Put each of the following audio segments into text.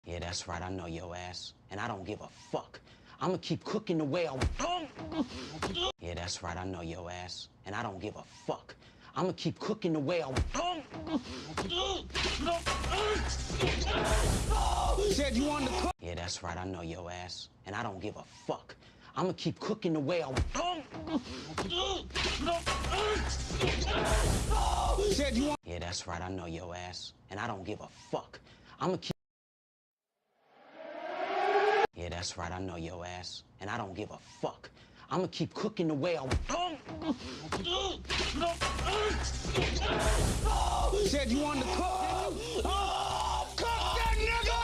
Yeah, that's right, I know your ass, and I don't give a fuck. I'ma keep cooking the way I want. Yeah, that's right, I know your ass, and I don't give a fuck. I'ma keep cooking the way I want. Said you wanted to cook. Yeah, that's right, I know your ass, and I don't give a fuck. I'ma keep cooking the way I want. Said you want. Yeah, that's right, I know your ass, and I don't give a fuck. I'ma keep. Yeah, that's right, I know your ass, and I don't give a fuck. I'ma keep cooking the way I want. Said you wanted to cook. Cook that nigga!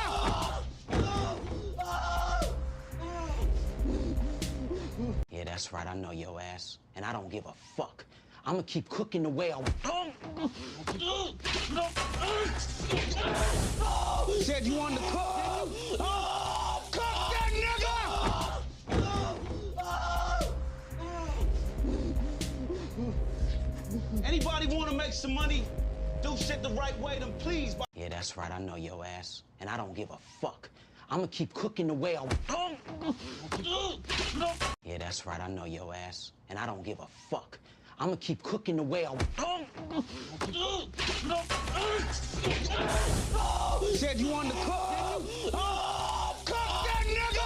Yeah, that's right, I know your ass, and I don't give a fuck. I'ma keep cooking the way I want. Said you wanted to cook. Cook that nigga! Anybody want to make some money, do shit the right way, then please. Yeah, that's right, I know your ass, and I don't give a fuck. I'ma keep cooking the way I want. Yeah, that's right, I know your ass, and I don't give a fuck. I'ma keep cooking the way I want. Said you wanted to cook. Cook that nigga!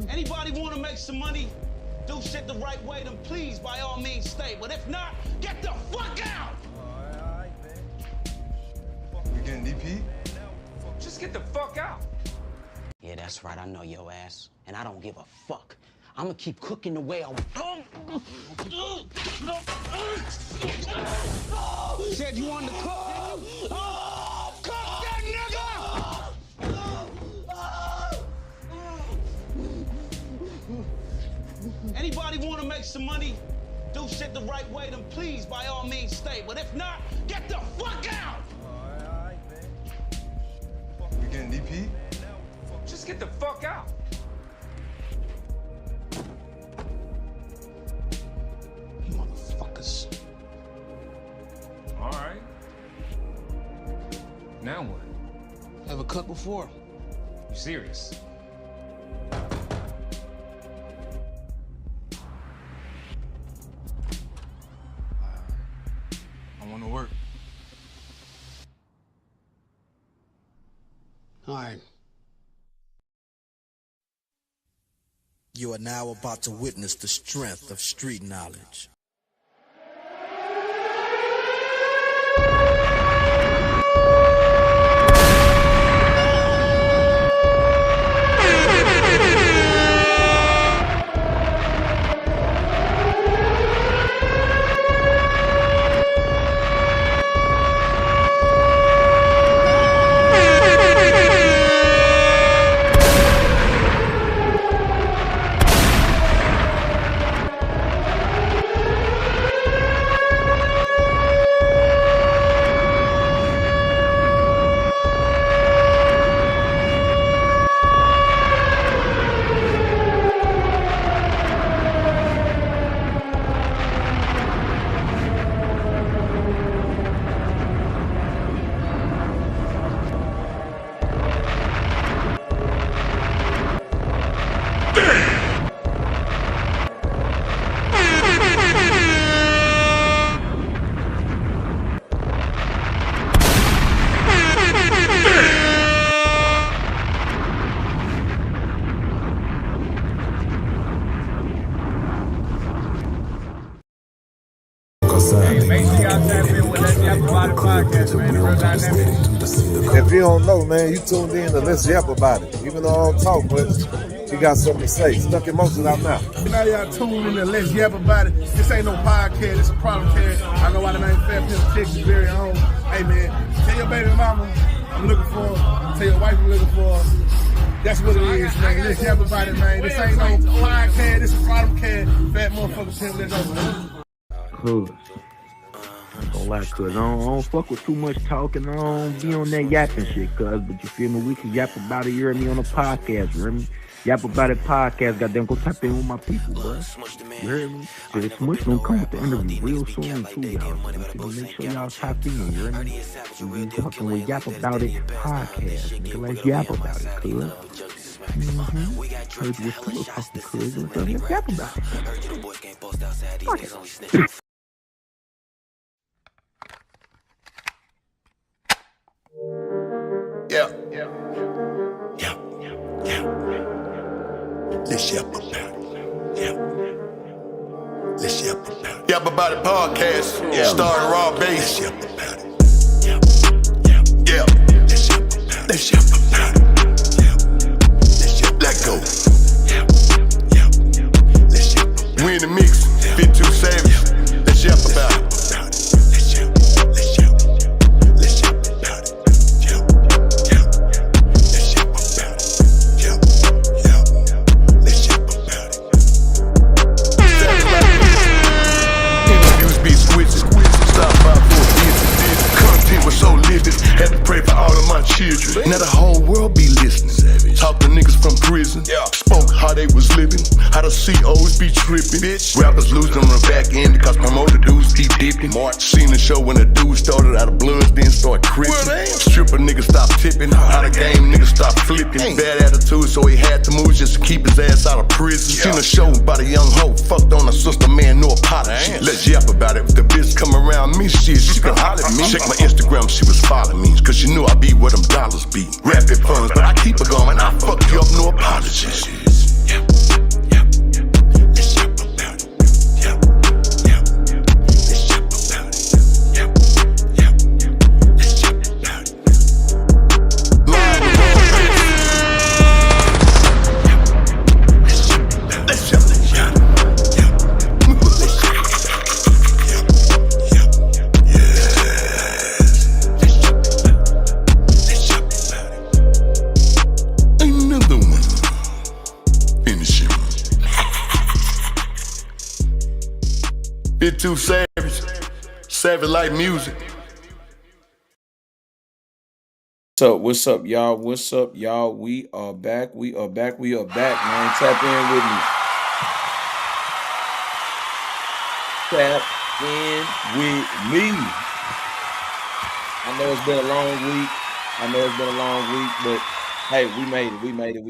Anybody want to make some money, do shit the right way, then please, by all means, stay. But if not, get the fuck out! All right, man. You getting DP? Just get the fuck out. Yeah, that's right, I know your ass, and I don't give a fuck. I'ma keep cooking the way I want. Said you wanted to cook. Cook that nigga! Anybody want to make some money, do shit the right way, then please, by all means, stay. But if not, get the fuck out! All right, man. You getting DP? Just get the fuck out. You motherfuckers. All right. Now what? Ever cut before? You serious? I want to work. All right. You are now about to witness the strength of street knowledge. If you don't know, man, you tuned in to Let's Yap About It. Even though I don't talk, but he got something to say. Stuck emotions out now. Now y'all tuned in to Let's Yap About It. This ain't no podcast, it's a problem cast. I know why the name Fairfield, Texas, very home. Hey man, tell your baby mama I'm looking for her. Tell your wife I'm looking for her. That's what it is, man. Let's Yap About It, man. This ain't no podcast, this is a problem cast. Fat motherfucker, tell let's go. Cool. Don't lie, cuz I don't fuck with too much talking. I don't be on that yapping shit, cuz. But you feel me? We can yap about it. You hear me on the podcast, you hear me? Yap About It podcast. Goddamn, go tap in with my people, bro. You heard me? Shit, Smush gonna come with the interview real soon too, y'all. So make sure y'all tap in. You heard me? We be talking with Yap About It podcast. Nigga, let's yap about it, cuz. Heard you was pillow talking, cuz. Let's yap about it. Fuck it. Yeah. Let's yap about it. Yeah. Let's yap about it. Yap About It podcast. Yeah. Starring Raw Bass. Let's yap about it. Yeah. Let's yap about it. Let's yap about it. Yeah. Let's yap. Let go. Yeah. Let's yap. We in the mix. Fit Too Savage. Let's yap about it. Had to pray for all of my children. Now the whole world be listening. Talk to niggas from prison. Spoke how they was living. How the COs be tripping. Rappers losing on the back end because promoter dudes keep dipping. Seen the show when the dude started out of bloods, then start crippin'. Stripper niggas stop tipping. Out of game niggas stop flipping. Bad attitude, so he had to move just to keep his ass out of prison. Seen a show about a young hoe fucked on a sister, man, no apology. Let's yap about it. If the bitch come around me, shit, she can holler at me. Check my Instagram, she was following me. Cause she knew I be where them dollars be. Rapid funds, but I keep it going. I fuck you up, no apologies. Let's yap about it. Let's yap about it. Let's yap about it. Let's yap. Fit Too Savage, savage like music. What's up, y'all? What's up, y'all? We are back. We are back, man. Tap in with me. Tap in with me. I know it's been a long week. But hey, we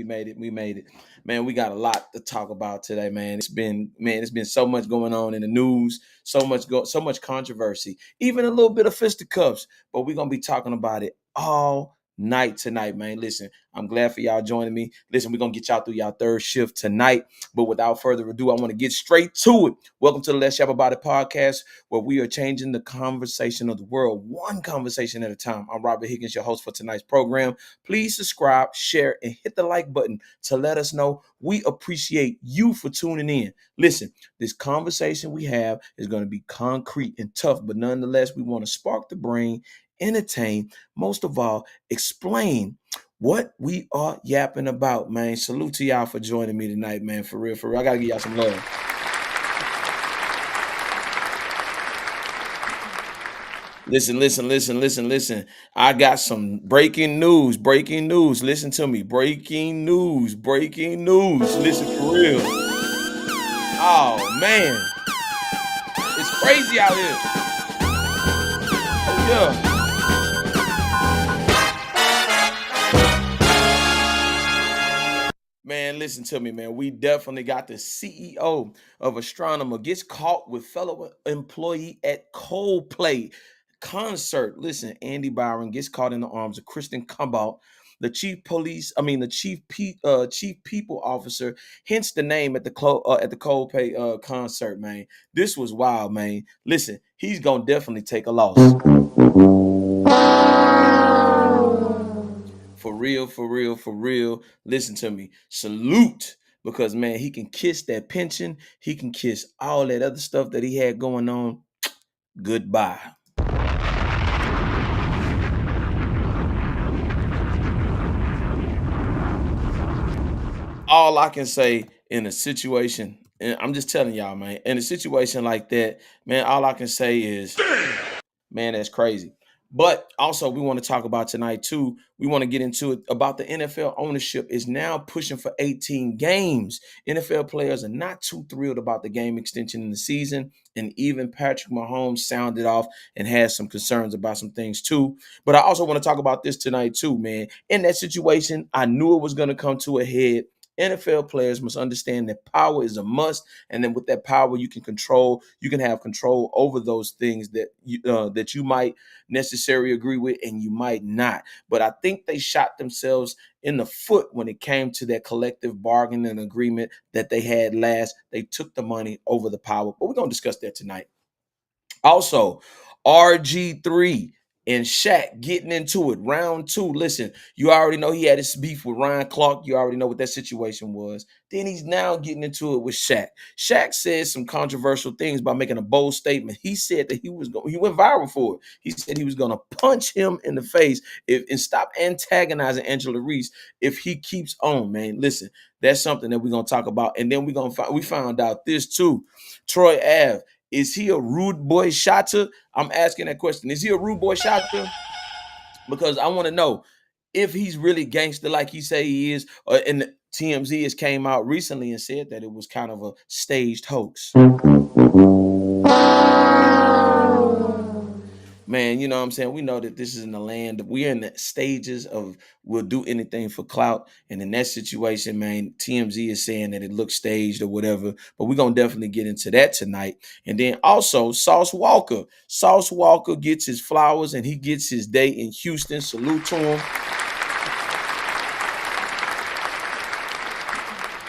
made it. Man, we got a lot to talk about today, man. It's been so much going on in the news, so much controversy, even a little bit of fisticuffs. But we're gonna be talking about it all night tonight, man. Listen, I'm glad for y'all joining me. Listen, we're gonna get y'all through y'all third shift tonight. But without further ado, I want to get straight to it. Welcome to the Let's Yap About It podcast, where we are changing the conversation of the world, one conversation at a time. I'm Robert Higgins, your host for tonight's program. Please subscribe, share, and hit the like button to let us know we appreciate you for tuning in. Listen, this conversation we have is going to be concrete and tough, but nonetheless, we want to spark the brain, entertain, most of all, explain what we are yapping about, man. Salute to y'all for joining me tonight, man. For real. I gotta give y'all some love. Listen. I got some breaking news. Listen to me. Breaking news. Listen for real. Oh, man. It's crazy out here. Oh, yeah. Man, listen to me, man. We definitely got the CEO of Astronomer gets caught with fellow employee at Coldplay concert. Listen, Andy Byron gets caught in the arms of Kristen Cobalt, the chief people officer. Hence the name at the Coldplay concert, man. This was wild, man. Listen, he's gonna definitely take a loss. For real. Listen to me. Salute. Because, man, he can kiss that pension. He can kiss all that other stuff that he had going on. Goodbye. All I can say in a situation, and I'm just telling y'all, man, in a situation like that, man, all I can say is, man, that's crazy. But also, we want to talk about tonight too. We want to get into it about the NFL ownership is now pushing for 18 games. NFL players are not too thrilled about the game extension in the season. And even Patrick Mahomes sounded off and has some concerns about some things too. But I also want to talk about this tonight too, man. In that situation, I knew it was going to come to a head. NFL players must understand that power is a must, and then with that power, you can have control over those things that you might necessarily agree with and you might not. But I think they shot themselves in the foot when it came to that collective bargaining agreement that they had last. They took the money over the power, but we're going to discuss that tonight. Also, RG3 and Shaq getting into it. Round 2. Listen, you already know he had his beef with Ryan Clark. You already know what that situation was. Then he's now getting into it with Shaq. Shaq said some controversial things by making a bold statement. He said that he went viral for it. He said he was going to punch him in the face and stop antagonizing Angela Reese if he keeps on, man. Listen, that's something that we're going to talk about. And then we found out this too. Troy Ave. Is he a rude boy shotter? I'm asking that question. Is he a rude boy shotter? Because I want to know if he's really gangster like he say he is. And TMZ has came out recently and said that it was kind of a staged hoax. Man, you know what I'm saying? We know that this is in the land. We're in the stages of we'll do anything for clout. And in that situation, man, TMZ is saying that it looks staged or whatever. But we're going to definitely get into that tonight. And then also Sauce Walker. Sauce Walker gets his flowers and he gets his day in Houston. Salute to him.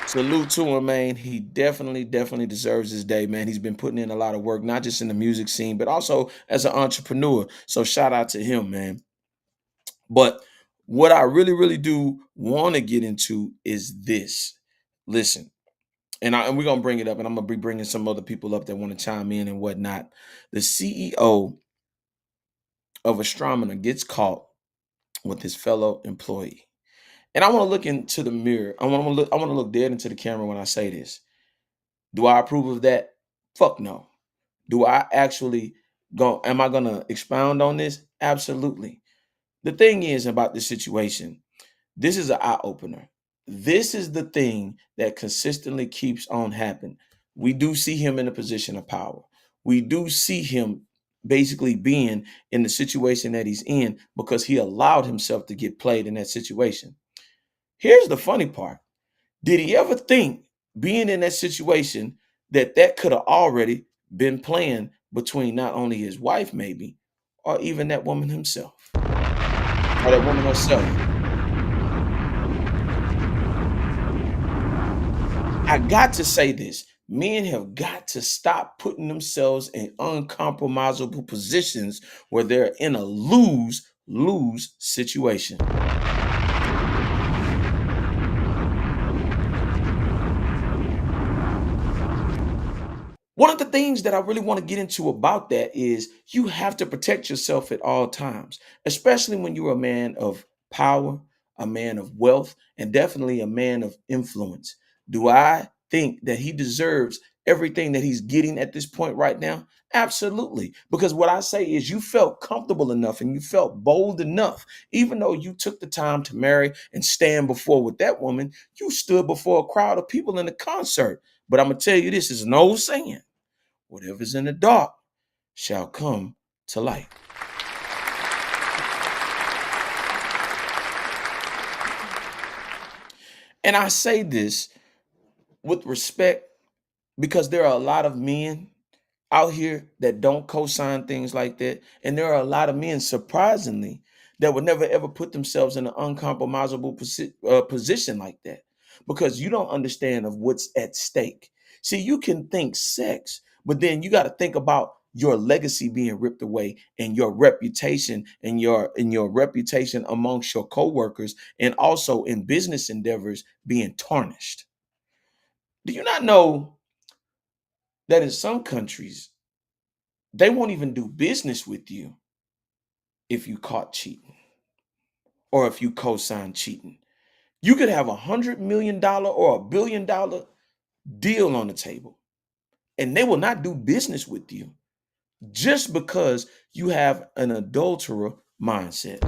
Salute to him, man. He definitely deserves his day, man. He's been putting in a lot of work, not just in the music scene, but also as an entrepreneur. So shout out to him, man. But what I really do want to get into is this. Listen, and we're going to bring it up, and I'm going to be bringing some other people up that want to chime in and whatnot. The CEO of Astronomer gets caught with his fellow employee. And I want to look into the mirror. I want to look dead into the camera when I say this. Do I approve of that? Fuck no. Do I actually am I going to expound on this? Absolutely. The thing is about this situation, this is an eye opener. This is the thing that consistently keeps on happening. We do see him in a position of power. We do see him basically being in the situation that he's in because he allowed himself to get played in that situation. Here's the funny part. Did he ever think, being in that situation, that could have already been planned between not only his wife, maybe, or even that woman himself, or that woman herself? I got to say this. Men have got to stop putting themselves in uncompromisable positions where they're in a lose-lose situation. One of the things that I really want to get into about that is you have to protect yourself at all times, especially when you're a man of power, a man of wealth, and definitely a man of influence. Do I think that he deserves everything that he's getting at this point right now? Absolutely. Because what I say is you felt comfortable enough and you felt bold enough, even though you took the time to marry and stand before with that woman, you stood before a crowd of people in a concert. But I'm going to tell you, this is an old saying. Whatever's in the dark shall come to light. And I say this with respect because there are a lot of men out here that don't co-sign things like that. And there are a lot of men, surprisingly, that would never ever put themselves in an uncompromisable position like that because you don't understand of what's at stake. See, you can think sex, but then you got to think about your legacy being ripped away and your reputation and your reputation amongst your coworkers and also in business endeavors being tarnished. Do you not know that in some countries, they won't even do business with you if you caught cheating or if you co-sign cheating? You could have $100 million or $1 billion deal on the table and they will not do business with you just because you have an adulterer mindset.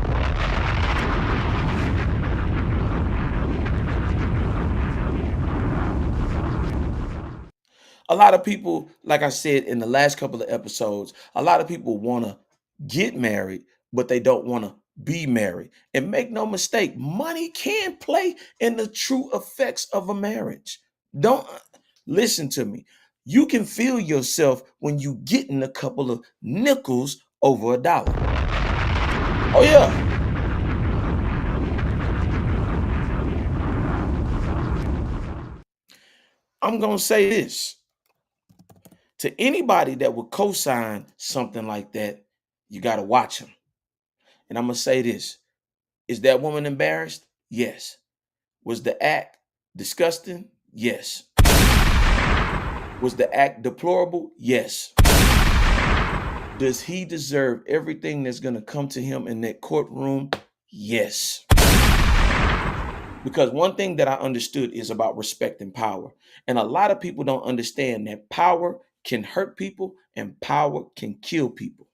A lot of people, like I said in the last couple of episodes, a lot of people want to get married, but they don't want to be married. And make no mistake, money can play in the true effects of a marriage. Don't listen to me. You can feel yourself when you getting a couple of nickels over a dollar. Oh yeah. I'm going to say this. To anybody that would co-sign something like that, you got to watch them. And I'm going to say this. Is that woman embarrassed? Yes. Was the act disgusting? Yes. Was the act deplorable? Yes. Does he deserve everything that's going to come to him in that courtroom? Yes. Because one thing that I understood is about respect and power. And a lot of people don't understand that power can hurt people and power can kill people.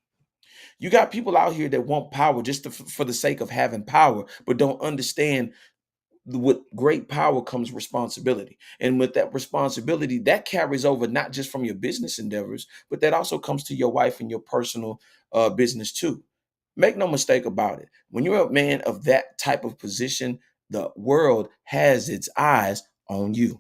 You got people out here that want power just for the sake of having power, but don't understand with great power comes responsibility. And with that responsibility, that carries over not just from your business endeavors, but that also comes to your wife and your personal business too. Make no mistake about it. When you're a man of that type of position, the world has its eyes on you.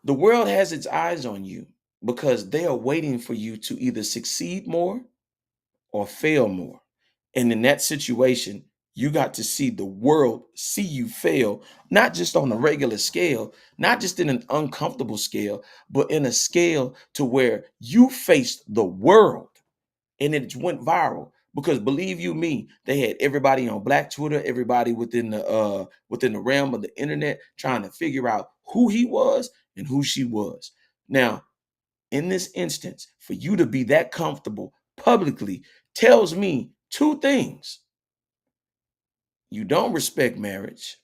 The world has its eyes on you because they are waiting for you to either succeed more or fail more. And in that situation, you got to see the world see you fail, not just on a regular scale, not just in an uncomfortable scale, but in a scale to where you faced the world and it went viral. Because believe you me, they had everybody on Black Twitter, everybody within the realm of the internet trying to figure out who he was and who she was. Now, in this instance, for you to be that comfortable publicly tells me two things. You don't respect marriage.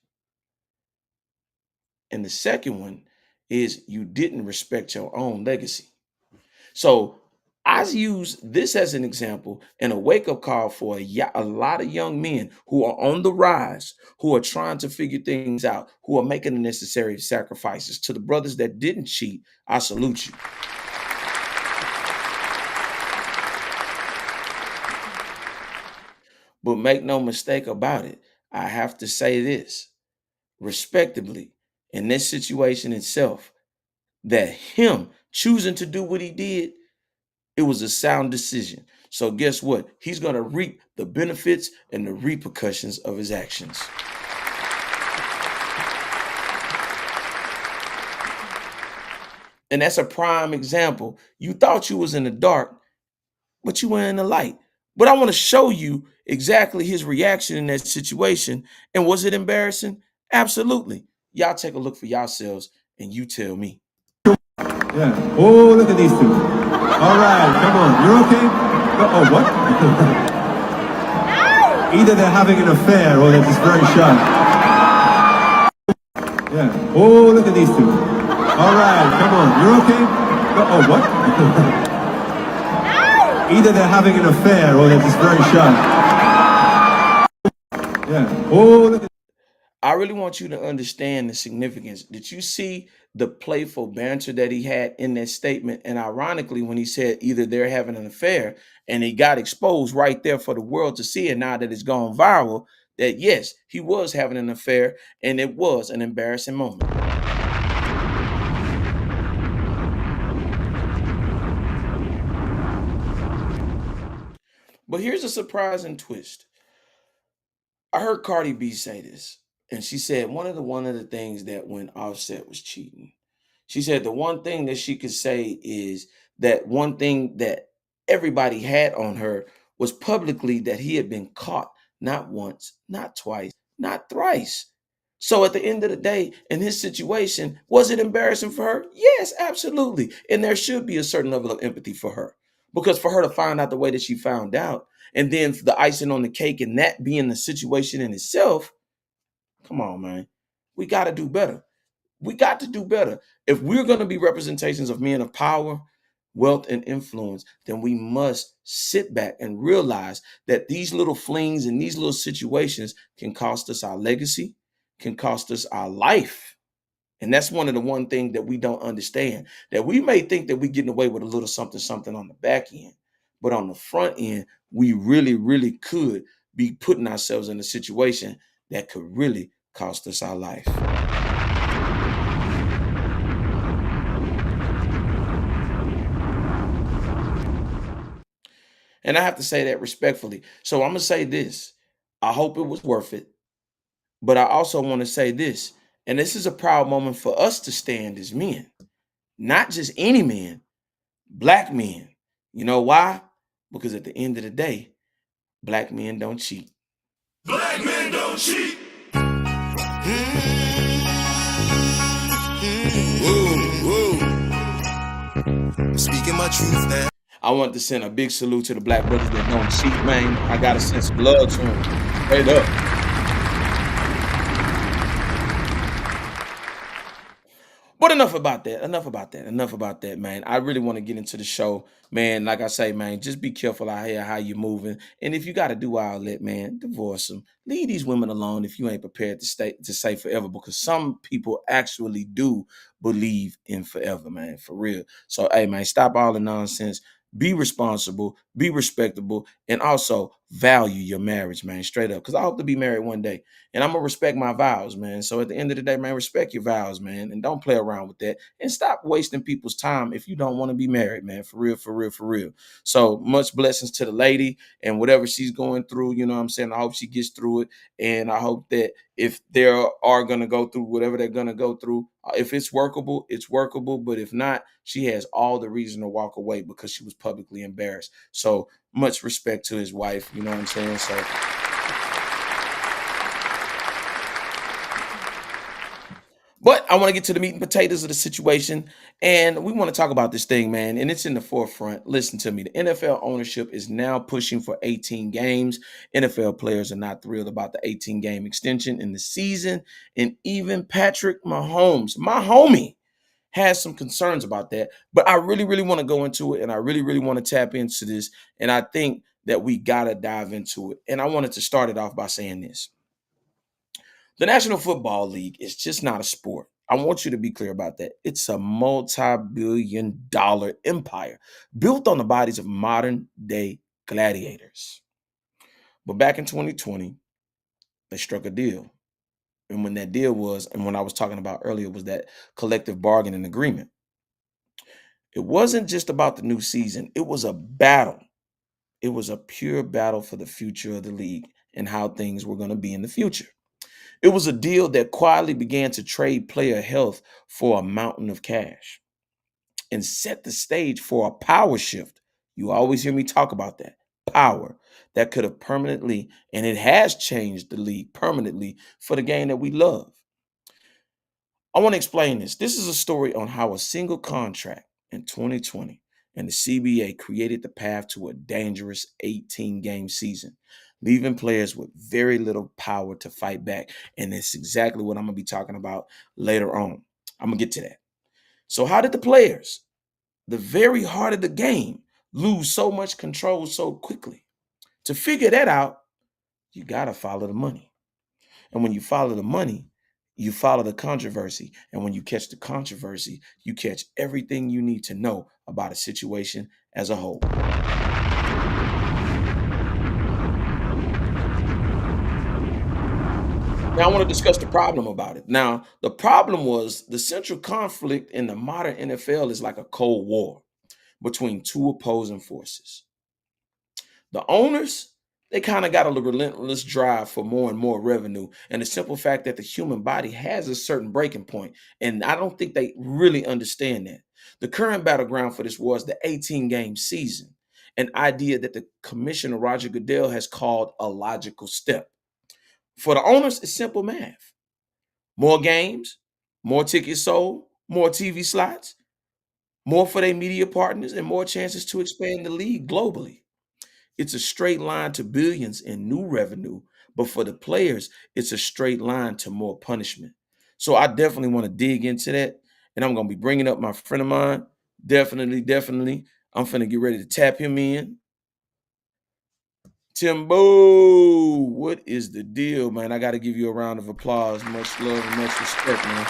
And the second one is you didn't respect your own legacy. So I use this as an example and a wake-up call for a lot of young men who are on the rise, who are trying to figure things out, who are making the necessary sacrifices. To the brothers that didn't cheat, I salute you. But make no mistake about it, I have to say this, respectably, in this situation itself, that him choosing to do what he did, it was a sound decision. So guess what? He's going to reap the benefits and the repercussions of his actions. And that's a prime example. You thought you was in the dark, but you were in the light. But I want to show you exactly his reaction in that situation. And was it embarrassing? Absolutely. Y'all take a look for yourselves and you tell me. Yeah. Oh, look at these two. All right, come on. You're okay? Oh, what? Either they're having an affair or they're just very shy. Yeah. Oh, look at these two. All right, come on. You're okay? Oh, what? Either they're having an affair or they're just very shy. Yeah. Oh, look at. I really want you to understand the significance. Did you see the playful banter that he had in that statement? And ironically, when he said either they're having an affair and he got exposed right there for the world to see, and now that it's gone viral, that yes, he was having an affair and it was an embarrassing moment. But here's a surprising twist. I heard Cardi B say this, and she said one of the things that when Offset was cheating, she said the one thing that she could say is that one thing that everybody had on her was publicly that he had been caught not once, not twice, not thrice. So at the end of the day, in his situation, was it embarrassing for her? Yes, absolutely. And there should be a certain level of empathy for her. Because for her to find out the way that she found out, and then the icing on the cake and that being the situation in itself, come on, man. We got to do better. We got to do better. If we're going to be representations of men of power, wealth, and influence, then we must sit back and realize that these little flings and these little situations can cost us our legacy, can cost us our life. And that's one thing that we don't understand. That we may think that we're getting away with a little something, something on the back end, but on the front end, we really, really could be putting ourselves in a situation that could really cost us our life. And I have to say that respectfully. So I'm going to say this. I hope it was worth it. But I also want to say this. And this is a proud moment for us to stand as men, not just any men, black men. You know why? Because at the end of the day, black men don't cheat. Black men don't cheat. Speaking my truth now. I want to send a big salute to the black brothers that don't cheat, man. I got to send some love to them. Straight up. But enough about that, man. I really want to get into the show, man. Like I say, man, just be careful out here how you're moving. And if you got to do all that, man, divorce them. Leave these women alone if you ain't prepared to say forever, because some people actually do believe in forever, man, for real. So, hey, man, stop all the nonsense. Be responsible, be respectable, and also value your marriage, man, straight up. Because I hope to be married one day. And I'm going to respect my vows, man. So at the end of the day, man, respect your vows, man. And don't play around with that. And stop wasting people's time if you don't want to be married, man. For real, for real, for real. So much blessings to the lady and whatever she's going through. You know what I'm saying? I hope she gets through it. And I hope that if they are going to go through whatever they're going to go through, if it's workable, it's workable. But if not, she has all the reason to walk away because she was publicly embarrassed. So much respect to his wife. You know what I'm saying? So but I want to get to the meat and potatoes of the situation. And we want to talk about this thing, man. And it's in the forefront. Listen to me. The NFL ownership is now pushing for 18 games. NFL players are not thrilled about the 18-game extension in the season. And even Patrick Mahomes, my homie, has some concerns about that. But I really, really want to go into it. And I really, really want to tap into this. And I think that we got to dive into it. And I wanted to start it off by saying this. The National Football League is just not a sport. I want you to be clear about that. It's a multi-billion-dollar empire built on the bodies of modern-day gladiators. But back in 2020, they struck a deal. And when that deal was, and when I was talking about earlier, was that collective bargaining agreement. It wasn't just about the new season. It was a battle. It was a pure battle for the future of the league and how things were going to be in the future. It was a deal that quietly began to trade player health for a mountain of cash and set the stage for a power shift. You always hear me talk about that power that could have permanently, and it has changed the league permanently for the game that we love. I want to explain this. This is a story on how a single contract in 2020 and the CBA created the path to a dangerous 18-game season, leaving players with very little power to fight back. And it's exactly what I'm going to be talking about later on. I'm going to get to that. So how did the players, the very heart of the game, lose so much control so quickly? To figure that out, you got to follow the money. And when you follow the money, you follow the controversy. And when you catch the controversy, you catch everything you need to know about a situation as a whole. Now, I want to discuss the problem about it. Now, the problem was the central conflict in the modern NFL is like a Cold War between two opposing forces. The owners, they kind of got a relentless drive for more and more revenue, and the simple fact that the human body has a certain breaking point, and I don't think they really understand that. The current battleground for this war is the 18-game season, an idea that the commissioner Roger Goodell has called a logical step. For the owners, it's simple math. More games, more tickets sold, more TV slots, more for their media partners, and more chances to expand the league globally. It's a straight line to billions in new revenue, but for the players, it's a straight line to more punishment. So I definitely want to dig into that. And I'm going to be bringing up my friend of mine. Definitely. I'm finna get ready to tap him in. Timbo, what is the deal, man? I got to give you a round of applause. Much love and much respect, man.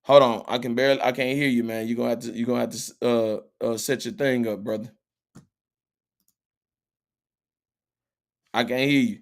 Hold on, I can't hear you, man. You're gonna have to set your thing up, brother. I can't hear you.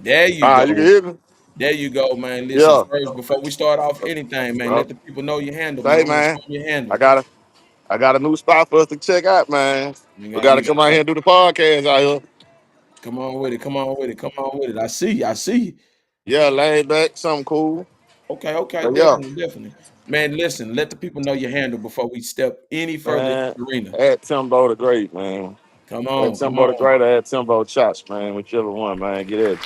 There you You can go. hear me? There you go, man. Listen, Yeah. first, before we start off anything, man, Well, let the people know your handle, hey, man. I want to man, show them your I handle. got a I got a new spot for us to check out, man. We got You to got come out here and do the podcast out here. come on with it. Come on with it. I see you. Yeah, laid back, something cool. Okay, But yeah, definitely. Man, listen, let the people know your handle before we step any further in man, the arena. at Timbo the Great, man. Come At on. Timbo the Great, I had Timbo Chops, man. Whichever one, man. Get it.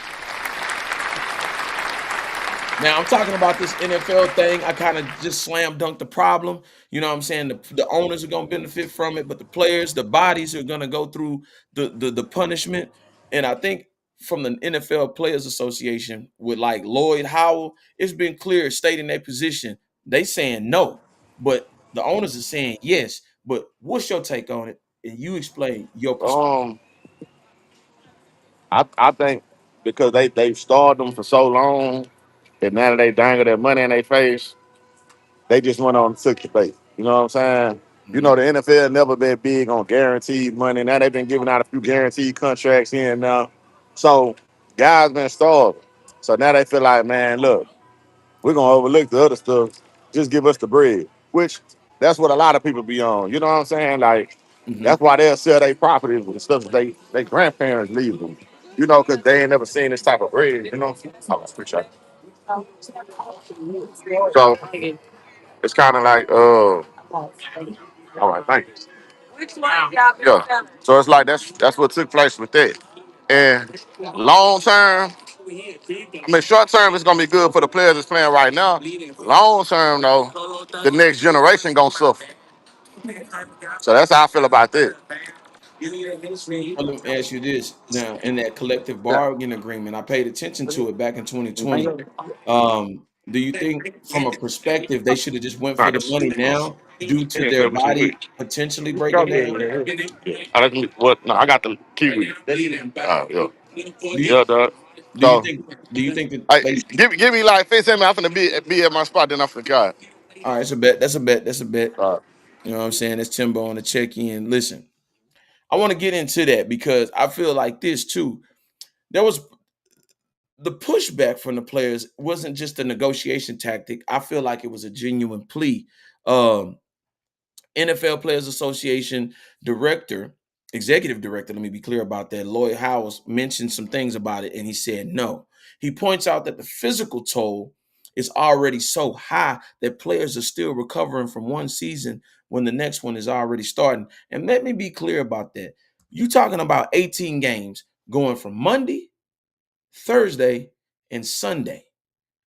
Now I'm talking about this NFL thing. I kind of just slam dunk the problem. You know what I'm saying? The owners are gonna benefit from it, but the players, the bodies are gonna go through the punishment. And I think from the NFL Players Association with like Lloyd Howell, it's been clear stating their position. They saying no, but the owners are saying yes. But what's your take on it? And you explain your perspective. I think because they've starved them for so long that now that they dangle their money in their face, they just went on and took the bait. You know what I'm saying? You know, the NFL never been big on guaranteed money. Now they've been giving out a few guaranteed contracts here and now. So guys been starving. So now they feel like, man, look, we're gonna overlook the other stuff. Just give us the bread. Which that's what a lot of people be on. You know what I'm saying? Like that's why they'll sell their properties and stuff that they grandparents leave them. You know, because they ain't never seen this type of bread. You know, oh, appreciate it. So it's kind of like, all right, thanks. Yeah. So it's like that's what took place with that. And long term, I mean, short term it's gonna be good for the players that's playing right now. Long term, though, the next generation gonna suffer. So that's how I feel about that. Well, let me ask you this now. In that collective bargaining agreement, I paid attention to it back in 2020. Do you think, from a perspective, they should have just went for the money now due to their body potentially breaking down? What? No, I got the kiwi. Yeah. Do you Yeah, dog. do you So, think do you think that hey, they? give me like 15 minutes. I'm finna be at my spot. Then I'm finna go. All right, it's a bet. That's a bet. That's a bet. All right. You know what I'm saying? It's Timbo on the check in. Listen, I want to get into that because I feel like this too. There was the pushback from the players wasn't just a negotiation tactic. I feel like it was a genuine plea. Um, NFL Players Association director, executive director, let me be clear about that. Lloyd Howells mentioned some things about it and he said no. He points out that the physical toll is already so high that players are still recovering from one season when the next one is already starting. And let me be clear about that. You talking about 18 games going from Monday, Thursday, and Sunday.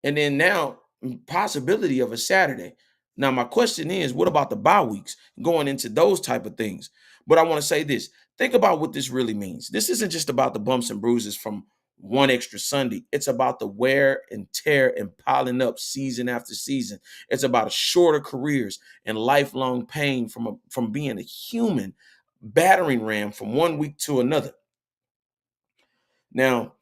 And then now possibility of a Saturday. Now my question is, what about the bye weeks going into those type of things? But I want to say this. Think about what this really means. This isn't just about the bumps and bruises from one extra Sunday. It's about the wear and tear and piling up season after season. It's about shorter careers and lifelong pain from being a human battering ram from one week to another. Now,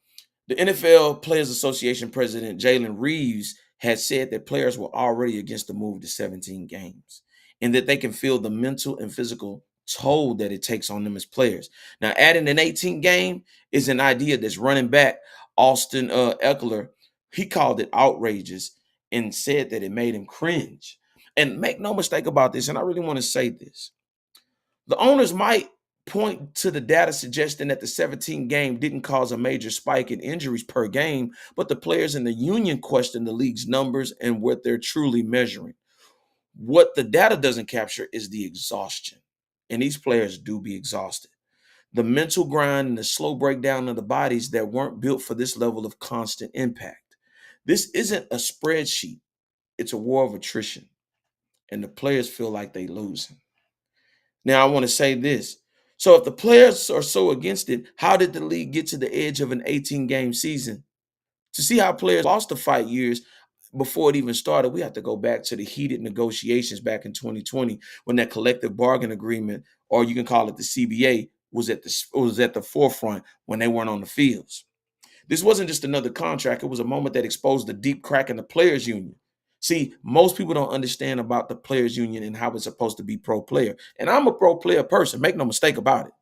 the NFL Players Association president Jalen Reeves had said that players were already against the move to 17 games and that they can feel the mental and physical toll that it takes on them as players. Now, adding an 18 game is an idea that's running back. Austin Eckler, he called it outrageous and said that it made him cringe. And make no mistake about this, and I really want to say this. The owners might point to the data suggesting that the 17 game didn't cause a major spike in injuries per game, but the players in the union question the league's numbers and what they're truly measuring. What the data doesn't capture is the exhaustion. and these players do be exhausted. The mental grind and the slow breakdown of the bodies that weren't built for this level of constant impact. This isn't a spreadsheet, it's a war of attrition, and the players feel like they losing. Now, I want to say this. So if the players are so against it, how did the league get to the edge of an 18-game season? To see how players lost the fight years before it even started, we have to go back to the heated negotiations back in 2020 when that collective bargain agreement, or you can call it the CBA, was at the forefront when they weren't on the fields. This wasn't just another contract. It was a moment that exposed the deep crack in the players union. See, most people don't understand about the players union and how it's supposed to be pro player. And I'm a pro player person. Make no mistake about it.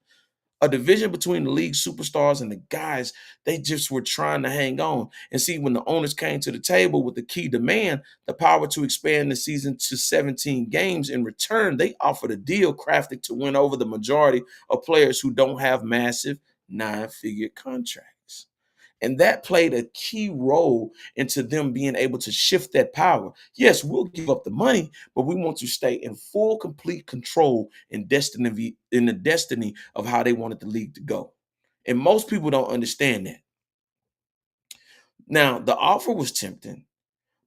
A division between the league superstars and the guys, they just were trying to hang on. And see, when the owners came to the table with the key demand, the power to expand the season to 17 games, in return, they offered a deal crafted to win over the majority of players who don't have massive 9-figure contracts. And that played a key role into them being able to shift that power. Yes, we'll give up the money, but we want to stay in full, complete control in the destiny of how they wanted the league to go. And most people don't understand that. Now, the offer was tempting,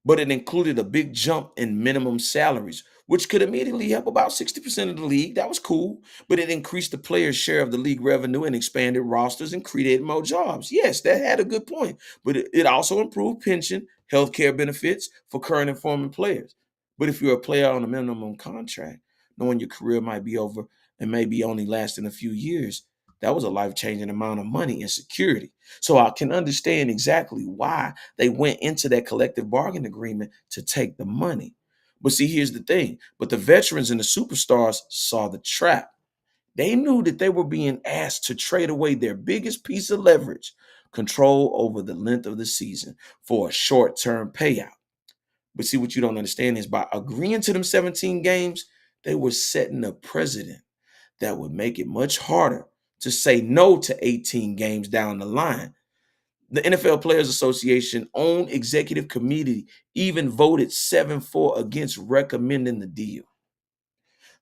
but it included a big jump in minimum salaries, which could immediately help about 60% of the league. That was cool, but it increased the players' share of the league revenue and expanded rosters and created more jobs. Yes, that had a good point, but it also improved pension, healthcare benefits for current and former players. But if you're a player on a minimum contract, knowing your career might be over and maybe only lasting a few years, that was a life-changing amount of money and security. So I can understand exactly why they went into that collective bargain agreement to take the money. But see, here's the thing. But the veterans and the superstars saw the trap. They knew that they were being asked to trade away their biggest piece of leverage, control over the length of the season, for a short-term payout. But see, what you don't understand is by agreeing to them 17 games, they were setting a precedent that would make it much harder to say no to 18 games down the line. The NFL Players Association own executive committee even voted 7-4 against recommending the deal.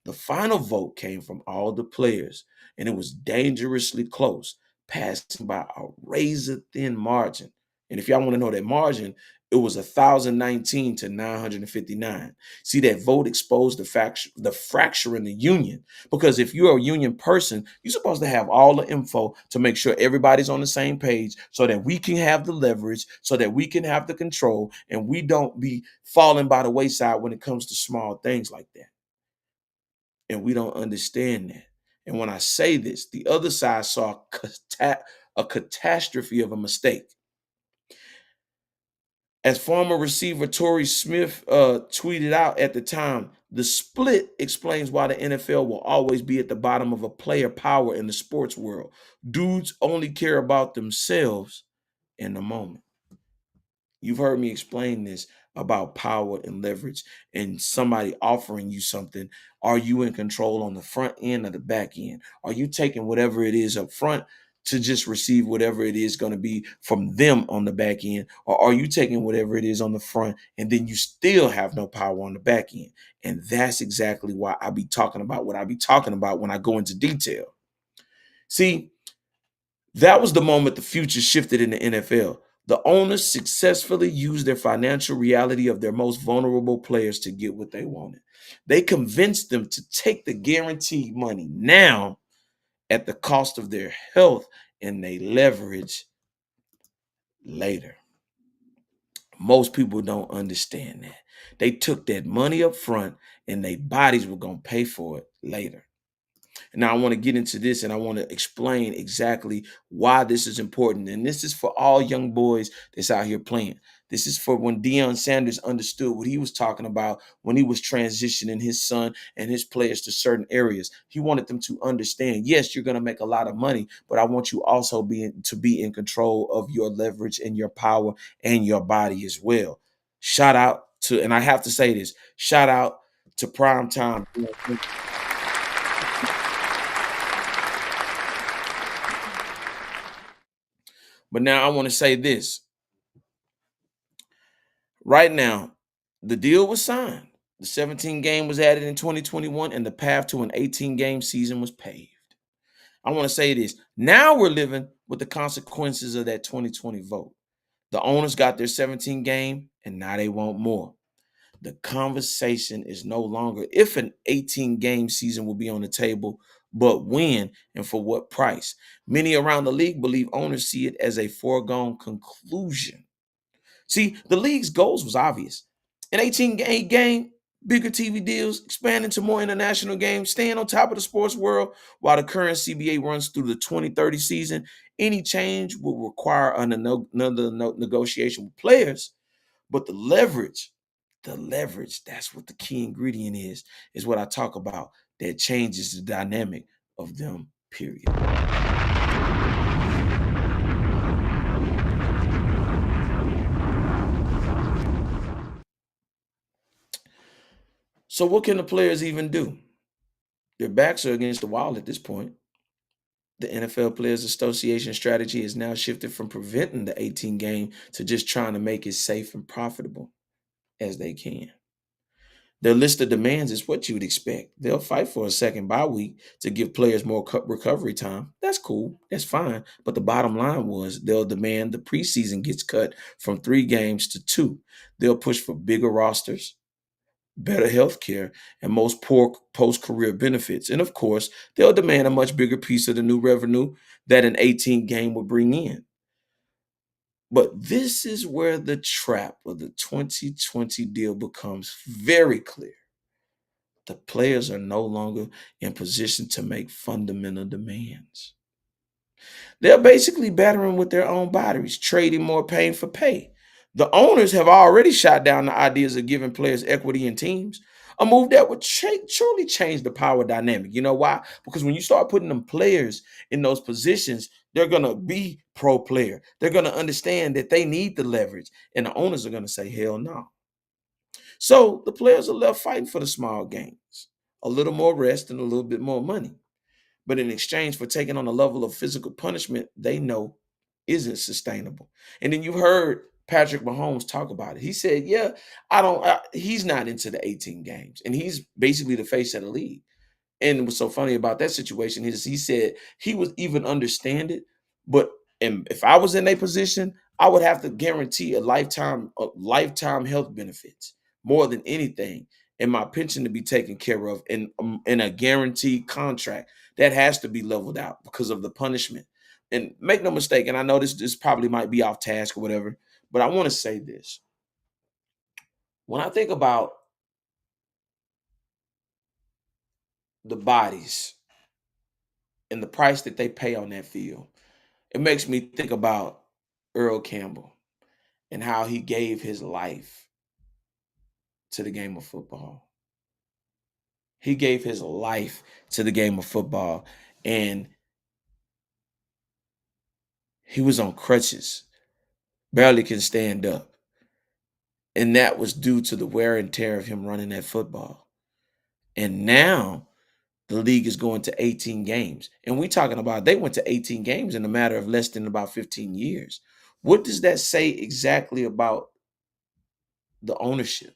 The final vote came from all the players, and it was dangerously close, passing by a razor-thin margin. And if y'all want to know that margin, it was 1,019 to 959. See, that vote exposed the fracture in the union. Because if you're a union person, you're supposed to have all the info to make sure everybody's on the same page so that we can have the leverage, so that we can have the control, and we don't be falling by the wayside when it comes to small things like that. And we don't understand that. And when I say this, the other side saw a catastrophe of a mistake. As former receiver Torrey Smith tweeted out at the time, the split explains why the NFL will always be at the bottom of a player power in the sports world. Dudes only care about themselves in the moment. You've heard me explain this about power and leverage and somebody offering you something. Are you in control on the front end or the back end? Are you taking whatever it is up front to just receive whatever it is going to be from them on the back end? Or are you taking whatever it is on the front and then you still have no power on the back end? And that's exactly why I be talking about what I be talking about when I go into detail. See, that was the moment the future shifted in the NFL. The owners successfully used their financial reality of their most vulnerable players to get what they wanted. They convinced them to take the guaranteed money now at the cost of their health and their leverage later. Most people don't understand that. They took that money up front and their bodies were going to pay for it later. Now I want to get into this and I want to explain exactly why this is important. And this is for all young boys that's out here playing. This is for when Deion Sanders understood what he was talking about when he was transitioning his son and his players to certain areas. He wanted them to understand, yes, you're going to make a lot of money, but I want you also to be in control of your leverage and your power and your body as well. Shout out to, and I have to say this, shout out to Primetime. But now I want to say this. Right now, the deal was signed. The 17 game was added in 2021, and the path to an 18-game season was paved. I want to say this. Now we're living with the consequences of that 2020 vote. The owners got their 17 game, and now they want more. The conversation is no longer if an 18-game season will be on the table, but when and for what price. Many around the league believe owners see it as a foregone conclusion. See, the league's goals was obvious. An 18-game game, bigger TV deals, expanding to more international games, staying on top of the sports world while the current CBA runs through the 2030 season. Any change will require another negotiation with players, but the leverage, that's what the key ingredient is what I talk about that changes the dynamic of them, period. So what can the players even do? Their backs are against the wall at this point. The NFL Players Association strategy has now shifted from preventing the 18 game to just trying to make it safe and profitable as they can. Their list of demands is what you would expect. They'll fight for a second bye week to give players more recovery time. That's cool. That's fine. But the bottom line was they'll demand the preseason gets cut from 3 games to 2. They'll push for bigger rosters, better health care, and most poor post-career benefits. And of course, they'll demand a much bigger piece of the new revenue that an 18 game will bring in. But this is where the trap of the 2020 deal becomes very clear. The players are no longer in position to make fundamental demands. They're basically battering with their own bodies, trading more pain for pay. The owners have already shot down the ideas of giving players equity in teams, a move that would truly change the power dynamic. You know why? Because when you start putting them players in those positions, they're going to be pro player. They're going to understand that they need the leverage, and the owners are going to say, hell no. So the players are left fighting for the small gains, a little more rest and a little bit more money. But in exchange for taking on a level of physical punishment they know isn't sustainable. And then you heard Patrick Mahomes talk about it. He said, yeah, he's not into the 18 games. And he's basically the face of the league. And what's so funny about that situation is he said he would even understand it, but if I was in a position, I would have to guarantee a lifetime health benefits more than anything, and my pension to be taken care of in a guaranteed contract that has to be leveled out because of the punishment. And make no mistake, and I know this probably might be off task or whatever, but I want to say this. When I think about the bodies and the price that they pay on that field, it makes me think about Earl Campbell and how he gave his life to the game of football. He gave his life to the game of football, and he was on crutches, barely can stand up. And that was due to the wear and tear of him running that football. And now the league is going to 18 games. And we're talking about they went to 18 games in a matter of less than about 15 years. What does that say exactly about the ownership?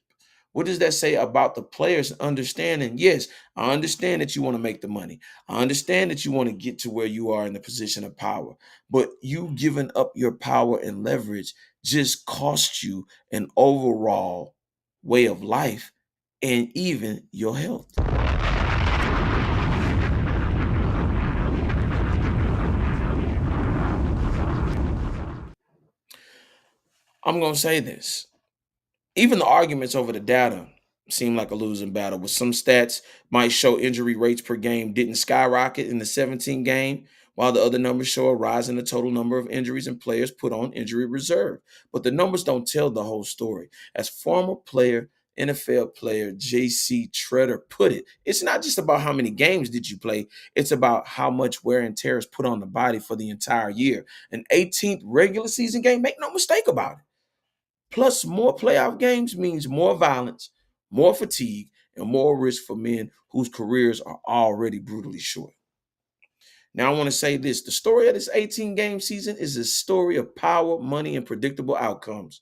What does that say about the players understanding? Yes, I understand that you want to make the money. I understand that you want to get to where you are in the position of power. But you giving up your power and leverage just cost you an overall way of life and even your health. I'm going to say this. Even the arguments over the data seem like a losing battle, with some stats might show injury rates per game didn't skyrocket in the 17 game, while the other numbers show a rise in the total number of injuries and players put on injury reserve. But the numbers don't tell the whole story. As former player, NFL player J.C. Treader put it, it's not just about how many games did you play, it's about how much wear and tear is put on the body for the entire year. An 18th regular season game, make no mistake about it. Plus, more playoff games means more violence, more fatigue, and more risk for men whose careers are already brutally short. Now, I want to say this. The story of this 18-game season is a story of power, money, and predictable outcomes.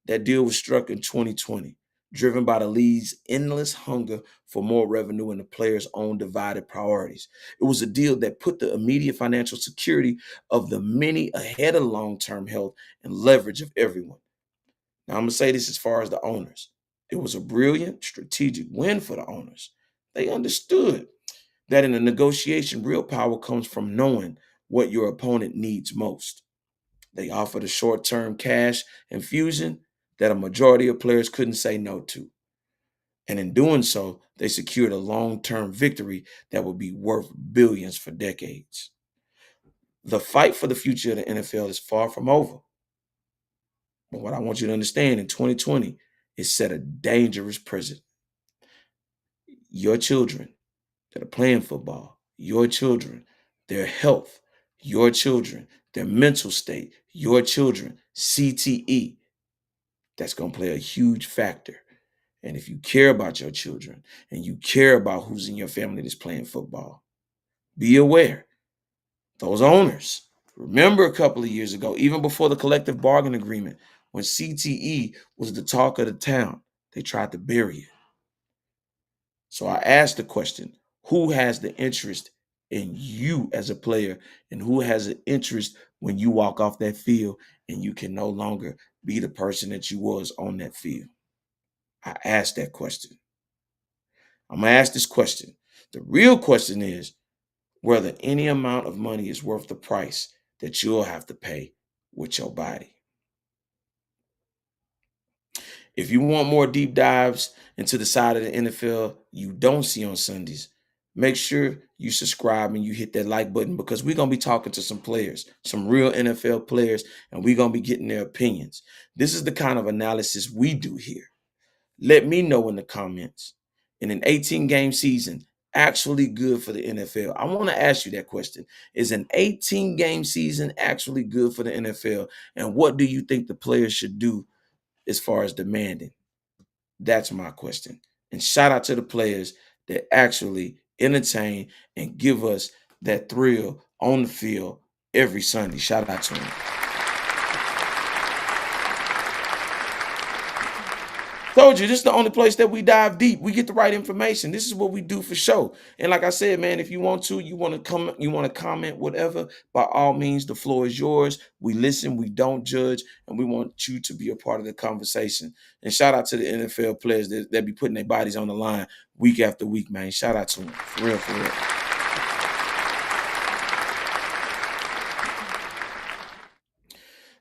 That deal was struck in 2020. driven by the league's endless hunger for more revenue and the players' own divided priorities. It was a deal that put the immediate financial security of the many ahead of long-term health and leverage of everyone. Now, I'm going to say this as far as the owners. It was a brilliant strategic win for the owners. They understood that in a negotiation, real power comes from knowing what your opponent needs most. They offered a short-term cash infusion that a majority of players couldn't say no to. And in doing so, they secured a long-term victory that would be worth billions for decades. The fight for the future of the NFL is far from over. But what I want you to understand in 2020 is set a dangerous precedent. Your children that are playing football, your children, their health, your children, their mental state, your children, CTE, that's going to play a huge factor. And if you care about your children and you care about who's in your family that's playing football, be aware. Those owners, remember a couple of years ago, even before the collective bargain agreement, when CTE was the talk of the town, they tried to bury it. So I asked the question, who has the interest in you as a player, and who has an interest when you walk off that field and you can no longer be the person that you was on that field? I asked that question. I'm going to ask this question. The real question is whether any amount of money is worth the price that you'll have to pay with your body. If you want more deep dives into the side of the NFL you don't see on Sundays, make sure you subscribe and you hit that like button, because we're going to be talking to some players, some real NFL players, and we're going to be getting their opinions. This is the kind of analysis we do here. Let me know in the comments. In an 18-game season, actually good for the NFL? I want to ask you that question. Is an 18-game season actually good for the NFL? And what do you think the players should do as far as demanding? That's my question. And shout out to the players that actually entertain and give us that thrill on the field every Sunday. Shout out to them. Told you, this is the only place that we dive deep. We get the right information. This is what we do for show. And like I said, man, if you want to comment, whatever, by all means, the floor is yours. We listen, we don't judge, and we want you to be a part of the conversation. And shout out to the NFL players that be putting their bodies on the line week after week, man. Shout out to them. For real, for real.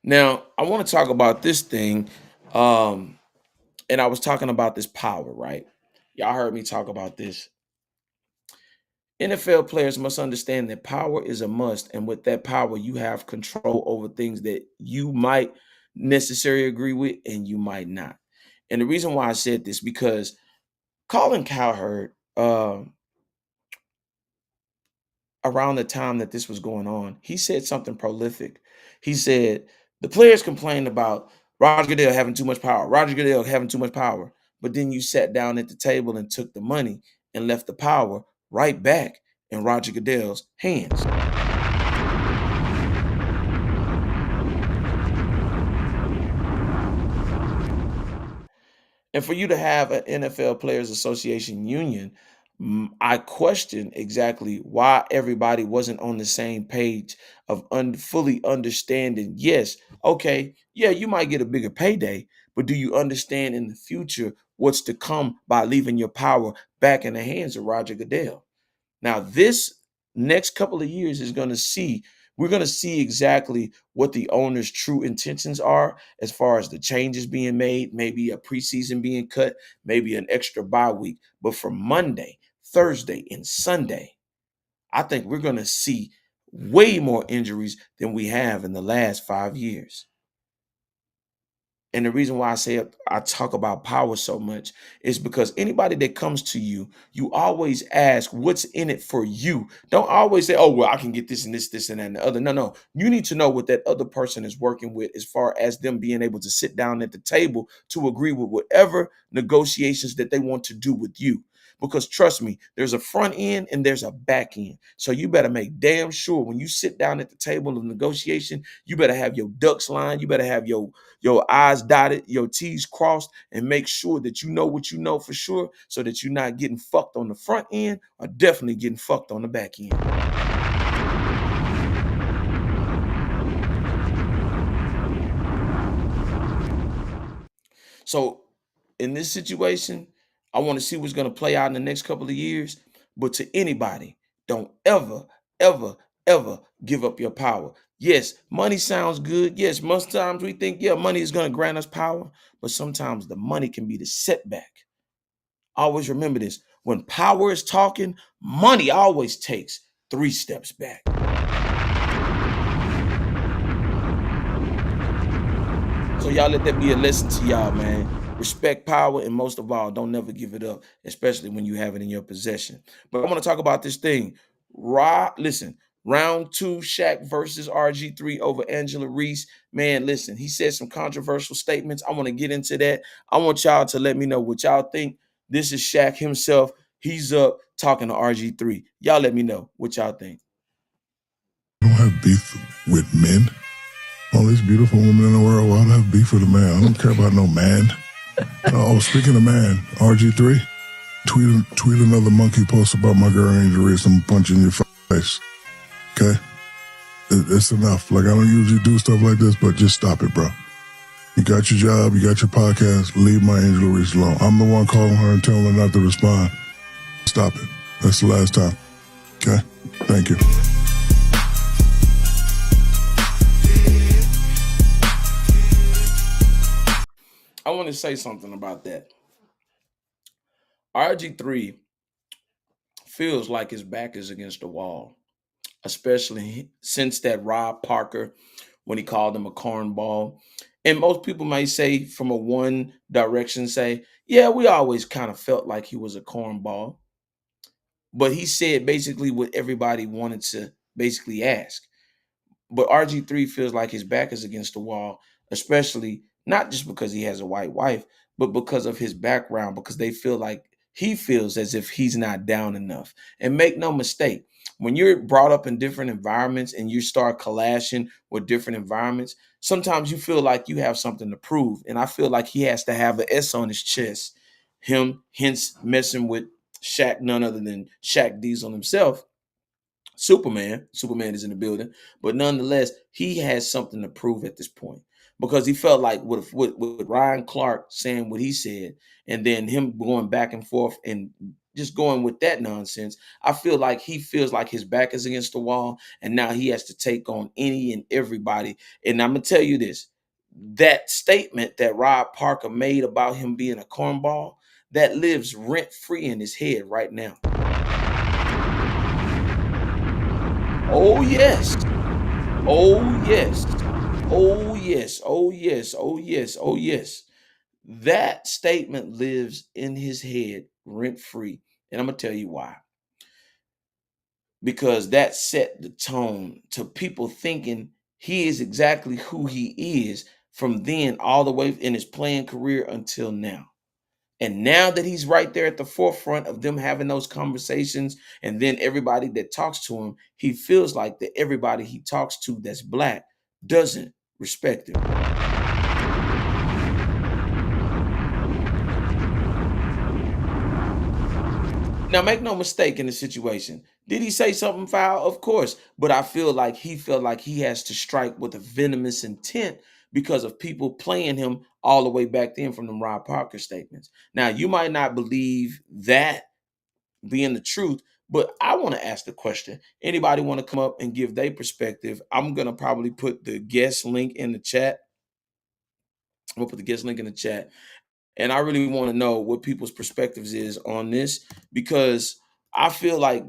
Now, I want to talk about this thing. And I was talking about this power, right? Y'all heard me talk about this. NFL players must understand that power is a must. And with that power, you have control over things that you might necessarily agree with and you might not. And the reason why I said this, because Colin Cowherd, around the time that this was going on, he said something prolific. He said, the players complained about Roger Goodell having too much power, Roger Goodell having too much power. But then you sat down at the table and took the money and left the power right back in Roger Goodell's hands. And for you to have an NFL Players Association union, I question exactly why everybody wasn't on the same page of fully understanding. Yes, okay, yeah, you might get a bigger payday, but do you understand in the future what's to come by leaving your power back in the hands of Roger Goodell? Now, this next couple of years we're going to see exactly what the owner's true intentions are as far as the changes being made, maybe a preseason being cut, maybe an extra bye week. But for Monday, Thursday, and Sunday, I think we're going to see way more injuries than we have in the last 5 years. And the reason why I talk about power so much is because anybody that comes to you, you always ask what's in it for you. Don't always say, oh, well, I can get this and this, this and that and the other. No. You need to know what that other person is working with as far as them being able to sit down at the table to agree with whatever negotiations that they want to do with you. Because trust me, there's a front end and there's a back end. So you better make damn sure when you sit down at the table of negotiation, you better have your ducks lined, you better have your I's dotted, your T's crossed, and make sure that you know what you know for sure, so that you're not getting fucked on the front end or definitely getting fucked on the back end. So in this situation, I want to see what's going to play out in the next couple of years. But to anybody, don't ever, ever, ever give up your power. Yes, money sounds good. Yes, most times we think, yeah, money is going to grant us power. But sometimes the money can be the setback. Always remember this. When power is talking, money always takes 3 steps back. So y'all let that be a lesson to y'all, man. Respect power, and most of all, don't never give it up, especially when you have it in your possession. But I want to talk about this thing. Listen, round 2, Shaq versus RG3 over Angela Reese. Man, listen, he said some controversial statements. I want to get into that. I want y'all to let me know what y'all think. This is Shaq himself. He's up talking to RG3. Y'all let me know what y'all think. I don't have beef with men. All these beautiful women in the world, why do I have beef with a man? I don't care about no man. Oh, speaking of man, RG3, tweet another monkey post about my girl Angel Reese and punch in your face. Okay? It's enough. Like, I don't usually do stuff like this, but just stop it, bro. You got your job, you got your podcast, leave my Angel Reese alone. I'm the one calling her and telling her not to respond. Stop it. That's the last time. Okay? Thank you. I want to say something about that. RG3 feels like his back is against the wall, especially since that Rob Parker, when he called him a cornball. And most people might say, from a one direction, say, yeah, we always kind of felt like he was a cornball. But he said basically what everybody wanted to basically ask. But RG3 feels like his back is against the wall, especially not just because he has a white wife, but because of his background, because they feel like he feels as if he's not down enough. And make no mistake, when you're brought up in different environments and you start clashing with different environments, sometimes you feel like you have something to prove. And I feel like he has to have an S on his chest. Him, hence messing with Shaq, none other than Shaq Diesel himself. Superman is in the building, but nonetheless, he has something to prove at this point, because he felt like with Ryan Clark saying what he said, and then him going back and forth and just going with that nonsense. I feel like he feels like his back is against the wall, and now he has to take on any and everybody. And I'm gonna tell you this: that statement that Rob Parker made about him being a cornball, that lives rent free in his head right now. Oh yes. Oh yes. Oh yes. Oh yes. Oh yes. Oh yes. That statement lives in his head rent free. And I'm going to tell you why. Because that set the tone to people thinking he is exactly who he is from then all the way in his playing career until now. And now that he's right there at the forefront of them having those conversations, and then everybody that talks to him, he feels like that everybody he talks to that's black doesn't respect him. Now, make no mistake in the situation. Did he say something foul? Of course. But I feel like he felt like he has to strike with a venomous intent because of people playing him all the way back then from the Rob Parker statements. Now, you might not believe that being the truth, but I want to ask the question. Anybody want to come up and give their perspective? I'm going to probably put the guest link in the chat. I'm going to put the guest link in the chat. And I really want to know what people's perspectives is on this, because I feel like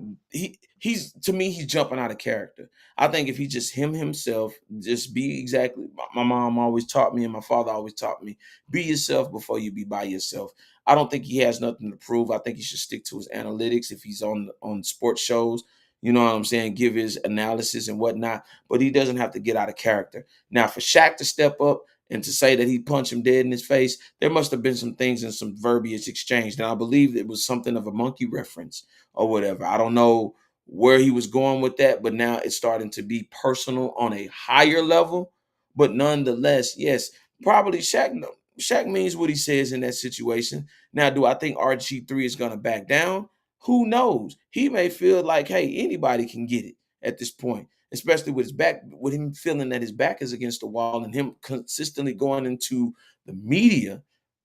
he's to me, he's jumping out of character. I think if he just himself, just be exactly, my mom always taught me and my father always taught me, be yourself before you be by yourself. I don't think he has nothing to prove. I think he should stick to his analytics if he's on sports shows. You know what I'm saying? Give his analysis and whatnot, but he doesn't have to get out of character. Now, for Shaq to step up and to say that he punched him dead in his face, there must have been some things and some verbiage exchanged. And I believe it was something of a monkey reference or whatever. I don't know where he was going with that, but now it's starting to be personal on a higher level. But nonetheless, yes, probably Shaq means what he says in that situation. Now, do I think RG3 is going to back down? Who knows? He may feel like, hey, anybody can get it at this point, especially with his back, with him feeling that his back is against the wall and him consistently going into the media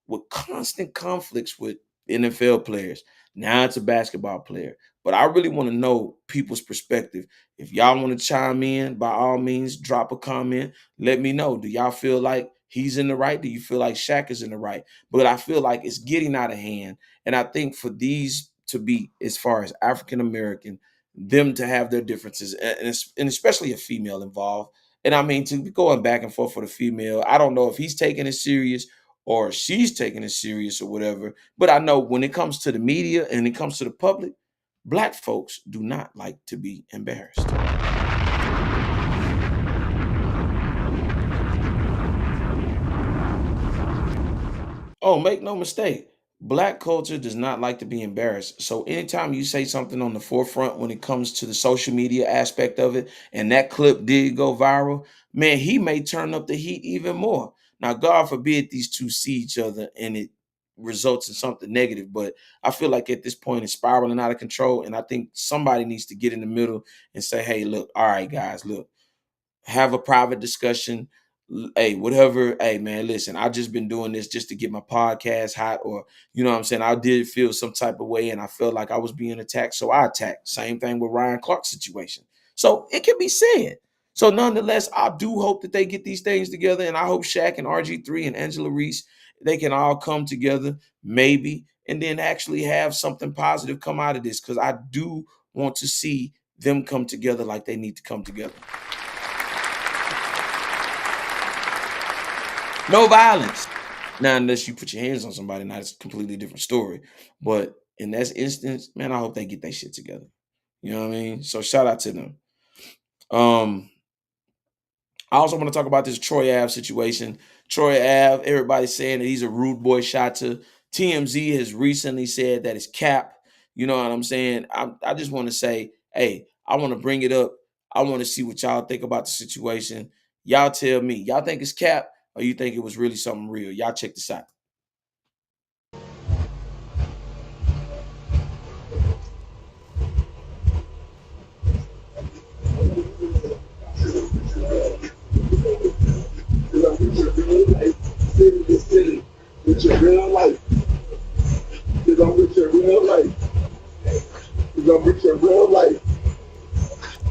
with constant conflicts with NFL players. Now it's a basketball player. But I really want to know people's perspective. If y'all want to chime in, by all means, drop a comment. Let me know. Do y'all feel like he's in the right? Do you feel like Shaq is in the right? But I feel like it's getting out of hand. And I think for these to be, as far as African American, them to have their differences, and especially a female involved. And I mean, to be going back and forth for the female, I don't know if he's taking it serious or she's taking it serious or whatever. But I know when it comes to the media and it comes to the public, Black folks do not like to be embarrassed. Oh, make no mistake. Black culture does not like to be embarrassed. So anytime you say something on the forefront when it comes to the social media aspect of it, and that clip did go viral, man, he may turn up the heat even more. Now, God forbid these two see each other and it results in something negative. But I feel like at this point it's spiraling out of control. And I think somebody needs to get in the middle and say, hey, look, all right, guys, look, have a private discussion. Hey, whatever. Hey, man, listen, I just been doing this just to get my podcast hot, or you know what I'm saying? I did feel some type of way and I felt like I was being attacked. So I attacked. Same thing with Ryan Clark's situation. So it can be said. So nonetheless, I do hope that they get these things together. And I hope Shaq and RG3 and Angela Reese, they can all come together, maybe, and then actually have something positive come out of this. Because I do want to see them come together like they need to come together. No violence. Now, unless you put your hands on somebody, now it's a completely different story. But in that instance, man, I hope they get their shit together. You know what I mean? So shout out to them. I also want to talk about this Troy Ave situation. Troy Ave, everybody's saying that he's a rude boy shotter. TMZ has recently said that it's cap. You know what I'm saying? I just want to say, hey, I want to bring it up. I want to see what y'all think about the situation. Y'all tell me. Y'all think it's cap or you think it was really something real? Y'all check this out. With your real life. Because I'm with your real life. Because I'm with your real life.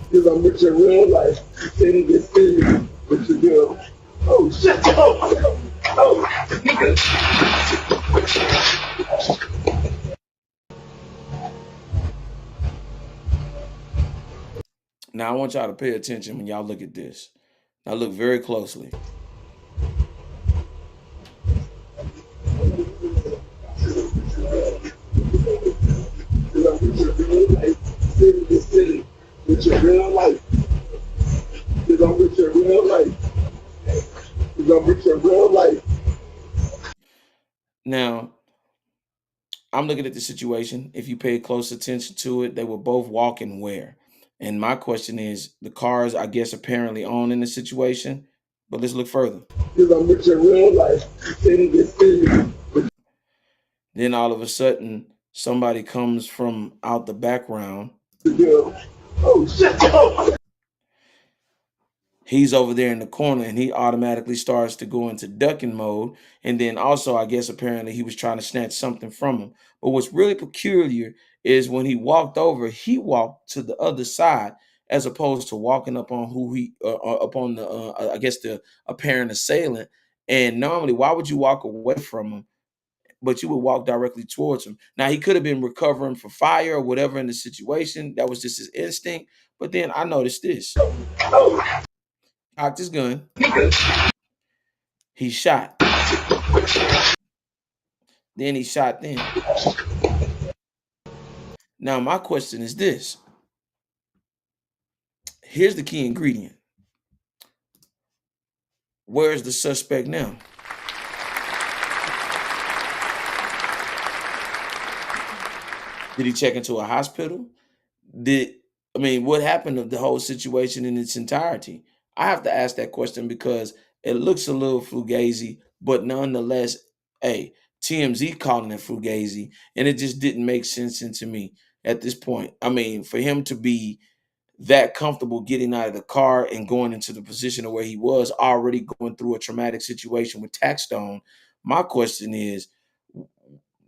Because I'm with your real life. City to city. With your real. Oh, shit. Oh, nigga. Now, I want y'all to pay attention when y'all look at this. Now, look very closely. City to city. With your real life. Because I'm with your real life. Because I'm with your real life. Now, I'm looking at the situation. If you pay close attention to it, they were both walking where? And my question is, the cars, I guess, apparently on in the situation. But let's look further. Because I'm with your real life. City to city. Then all of a sudden, somebody comes from out the background. Oh, shit. He's over there in the corner and he automatically starts to go into ducking mode. And then also, I guess, apparently he was trying to snatch something from him. But what's really peculiar is when he walked over, he walked to the other side as opposed to walking up on upon the, I guess, the apparent assailant. And normally, why would you walk away from him? But you would walk directly towards him. Now, he could have been recovering for fire or whatever in the situation. That was just his instinct. But then I noticed this. Cocked his gun. He shot. Then he shot them. Now, my question is this. Here's the key ingredient. where's the suspect now? Did he check into a hospital? What happened to the whole situation in its entirety? I have to ask that question because it looks a little fugazi, but nonetheless, hey, TMZ calling it fugazi, and it just didn't make sense into me at this point. I mean, for him to be that comfortable getting out of the car and going into the position of where he was already going through a traumatic situation with Taxstone, my question is,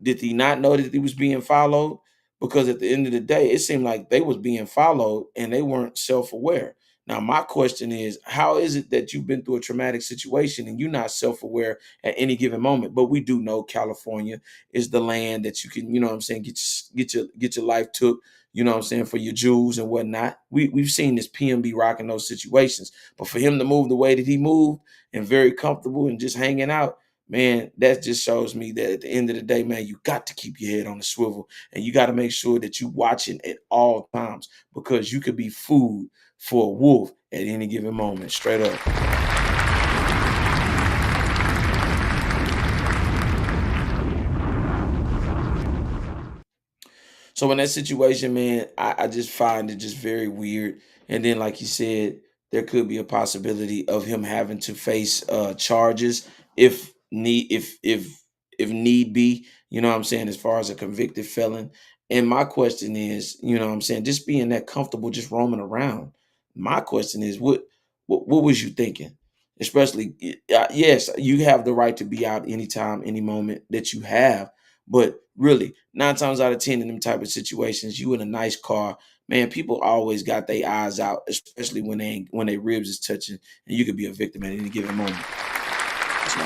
did he not know that he was being followed? Because at the end of the day, it seemed like they was being followed and they weren't self-aware. Now, my question is, how is it that you've been through a traumatic situation and you're not self-aware at any given moment? But we do know California is the land that you can, you know what I'm saying, get your life took, you know what I'm saying, for your jewels and whatnot. We've seen this PMB rocking those situations. But for him to move the way that he moved and very comfortable and just hanging out, man, that just shows me that at the end of the day, man, you got to keep your head on the swivel and you got to make sure that you watching at all times because you could be food for a wolf at any given moment, straight up. So in that situation, man, I just find it just very weird. And then, like you said, there could be a possibility of him having to face charges if need be. You know what I'm saying, as far as a convicted felon. And my question is, you know what I'm saying, just being that comfortable, just roaming around. My question is, what was you thinking? Especially, yes, you have the right to be out anytime, any moment that you have. But really, 9 times out of 10 in them type of situations, you in a nice car, man, people always got their eyes out, especially when they ribs is touching, and you could be a victim at any given moment. So,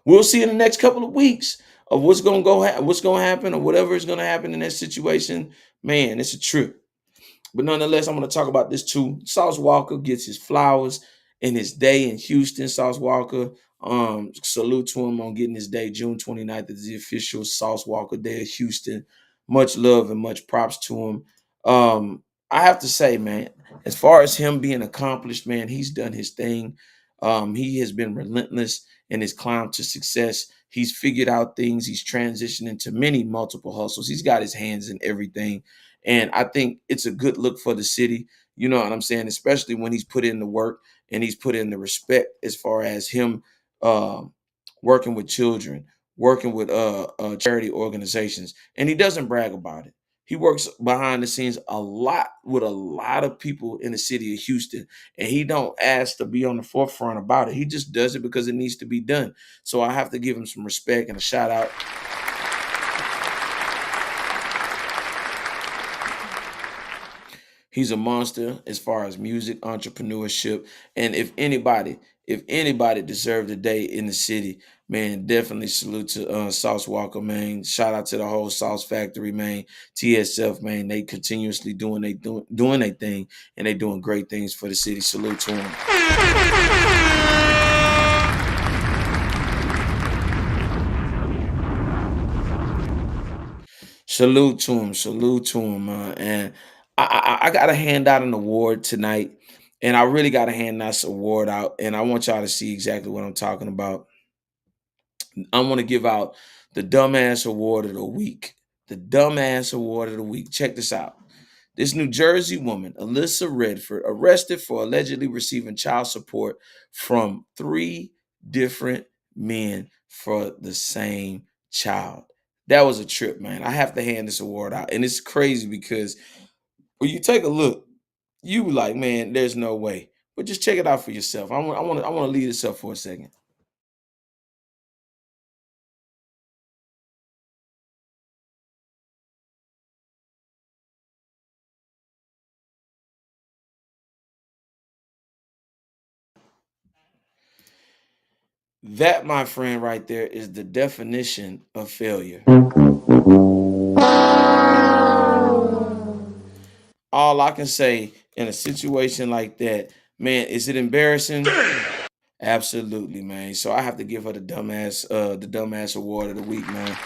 we'll see in the next couple of weeks of what's gonna happen, or whatever is gonna happen in that situation. Man, it's a trip. But nonetheless, I'm going to talk about this too. Sauce Walker gets his flowers in his day in Houston. Sauce Walker, salute to him on getting his day. June 29th is the official Sauce Walker Day of Houston. Much love and much props to him. I have to say, man, as far as him being accomplished, man, he's done his thing. He has been relentless in his climb to success. He's figured out things. He's transitioned into many multiple hustles. He's got his hands in everything. And I think it's a good look for the city. You know what I'm saying? Especially when he's put in the work and he's put in the respect as far as him uh, working with children, working with charity organizations. And he doesn't brag about it. He works behind the scenes a lot with a lot of people in the city of Houston. And he don't ask to be on the forefront about it. He just does it because it needs to be done. So I have to give him some respect and a shout out. He's a monster as far as music, entrepreneurship, and if anybody deserved a day in the city, man, definitely salute to Sauce Walker, man. Shout out to the whole Sauce Factory, man. TSF, man, they continuously doing their thing, and they doing great things for the city. Salute to them. Salute to him, man. And I got to hand out an award tonight, and I really got to hand this award out, and I want y'all to see exactly what I'm talking about. I want to give out the Dumbass Award of the Week. The Dumbass Award of the Week. Check this out. This New Jersey woman, Alyssa Redford, arrested for allegedly receiving child support from 3 different men for the same child. That was a trip, man. I have to hand this award out. And it's crazy because when you take a look, you be like, man, there's no way. But just check it out for yourself. I want to leave this up for a second. That, my friend, right there is the definition of failure. All I can say in a situation like that, man, is it embarrassing? Absolutely, man. So I have to give her the dumbass award of the week, man.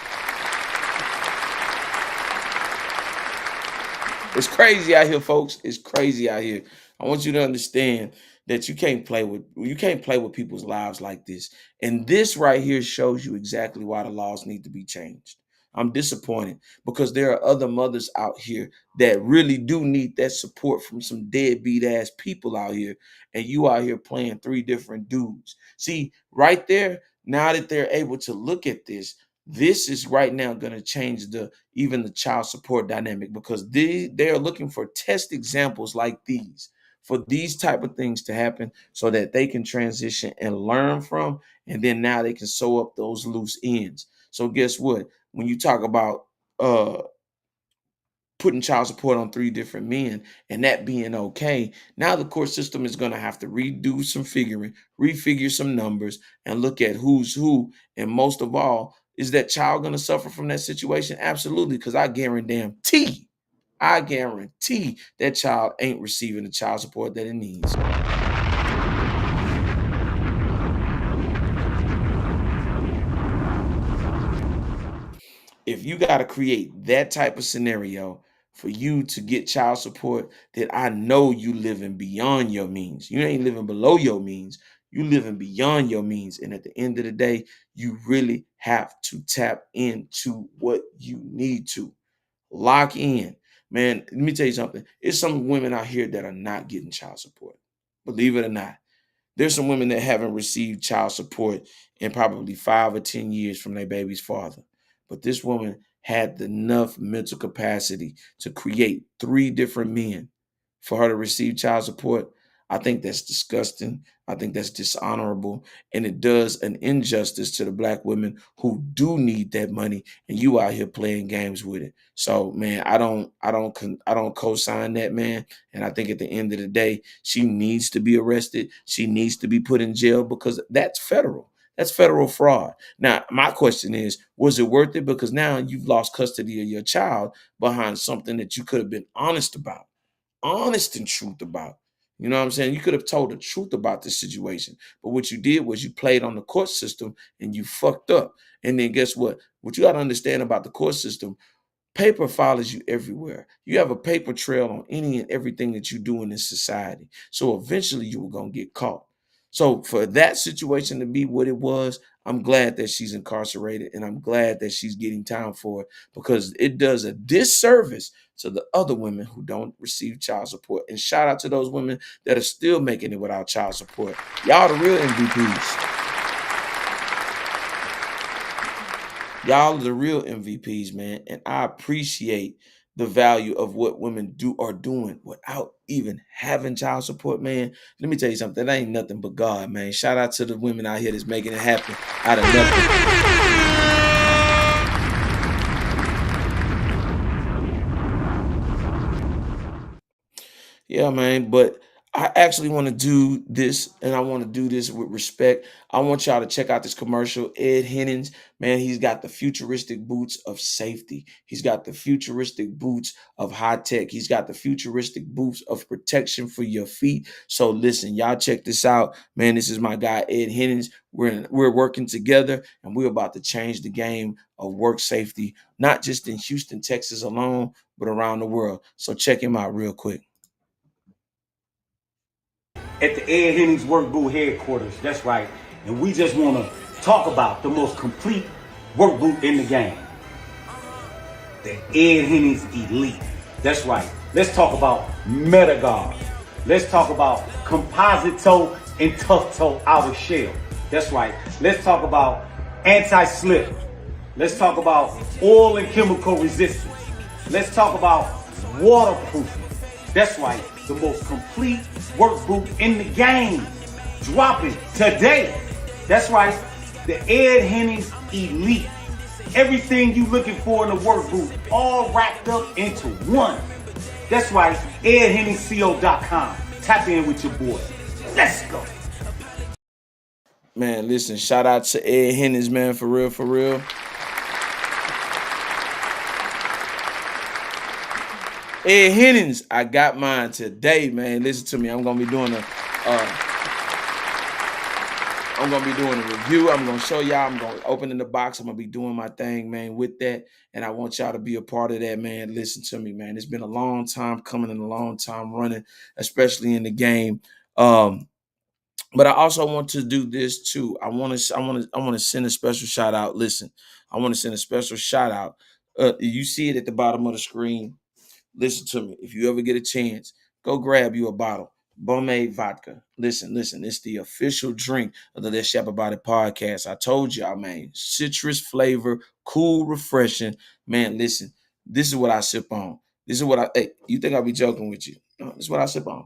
It's crazy out here, folks. It's crazy out here. I want you to understand that you can't play with people's lives like this. And this right here shows you exactly why the laws need to be changed. I'm disappointed because there are other mothers out here that really do need that support from some deadbeat ass people out here. And you out here playing 3 different dudes. See, right there, now that they're able to look at this is right now going to change even the child support dynamic, because they are looking for test examples like these, for these type of things to happen so that they can transition and learn from, and then now they can sew up those loose ends. So guess what? When you talk about putting child support on 3 different men and that being okay, now the court system is going to have to redo some figuring, refigure some numbers, and look at who's who. And most of all, is that child going to suffer from that situation? Absolutely, because I guarantee that child ain't receiving the child support that it needs. If you got to create that type of scenario for you to get child support, then I know you living beyond your means. You ain't living below your means. You living beyond your means. And at the end of the day, you really have to tap into what you need to. Lock in. Man, let me tell you something. It's some women out here that are not getting child support. Believe it or not. There's some women that haven't received child support in probably 5 or 10 years from their baby's father. But this woman had enough mental capacity to create 3 different men for her to receive child support. I think that's disgusting. I think that's dishonorable. And it does an injustice to the Black women who do need that money, and you out here playing games with it. So, man, I don't co-sign that, man. And I think at the end of the day, she needs to be arrested. She needs to be put in jail, because that's federal. That's federal fraud. Now, my question is, was it worth it? Because now you've lost custody of your child behind something that you could have been honest about. Honest and truth about. You know what I'm saying? You could have told the truth about this situation. But what you did was you played on the court system and you fucked up. And then guess what? What you got to understand about the court system, paper follows you everywhere. You have a paper trail on any and everything that you do in this society. So eventually you were going to get caught. So for that situation to be what it was, I'm glad that she's incarcerated, and I'm glad that she's getting time for it, because it does a disservice to the other women who don't receive child support. And shout out to those women that are still making it without child support. Y'all the real MVPs. Y'all are the real MVPs, man. And I appreciate the value of what women are doing without even having child support, man. Let me tell you something. That ain't nothing but God, man. Shout out to the women out here that's making it happen out of nothing. Yeah, man. But I actually want to do this, and I want to do this with respect. I want y'all to check out this commercial. Ed Hennings, man, he's got the futuristic boots of safety. He's got the futuristic boots of high tech. He's got the futuristic boots of protection for your feet. So listen, y'all check this out, man. This is my guy, Ed Hennings. We're working together, and we're about to change the game of work safety, not just in Houston, Texas alone, but around the world. So check him out real quick. At the Ed Hennings Work Boot headquarters, that's right. And we just want to talk about the most complete work boot in the game. The Ed Hennings Elite. That's right. Let's talk about MetaGuard. Let's talk about composite toe and tough toe outer shell. That's right. Let's talk about anti-slip. Let's talk about oil and chemical resistance. Let's talk about waterproofing. That's right. The most complete work boot in the game. Dropping today. That's right. The Ed Hennings Elite. Everything you looking for in a work boot, all wrapped up into one. That's right. EdHenningsCO.com. Tap in with your boy. Let's go. Man, listen, shout out to Ed Hennings, man, for real, for real. Ed Hennings, I got mine today, man. Listen to me. I'm gonna be doing I'm gonna be doing a review. I'm gonna show y'all. I'm gonna open in the box. I'm gonna be doing my thing, man, with that. And I want y'all to be a part of that, man. Listen to me, man. It's been a long time coming and a long time running, especially in the game. But I also want to do this too. I want to send a special shout out. Listen, I want to send a special shout out. You see it at the bottom of the screen. Listen to me. If you ever get a chance, go grab you a bottle. Bomay vodka. Listen. It's the official drink of the Let's Shop About It podcast. I told y'all, man. Citrus flavor, cool, refreshing. Man, listen. This is what I sip on. This is what hey, you think I'll be joking with you? No, this is what I sip on.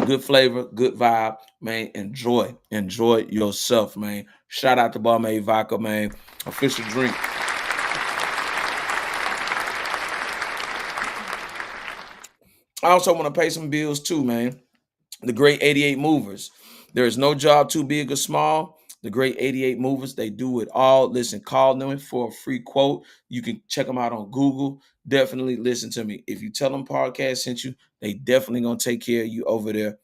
Good flavor, good vibe, man. Enjoy yourself, man. Shout out to Bomay vodka, man. Official drink. I also want to pay some bills too, man. The Great 88 Movers. There is no job too big or small. The Great 88 Movers, they do it all. Listen, call them for a free quote. You can check them out on Google. Definitely listen to me. If you tell them podcast sent you, they definitely going to take care of you over there.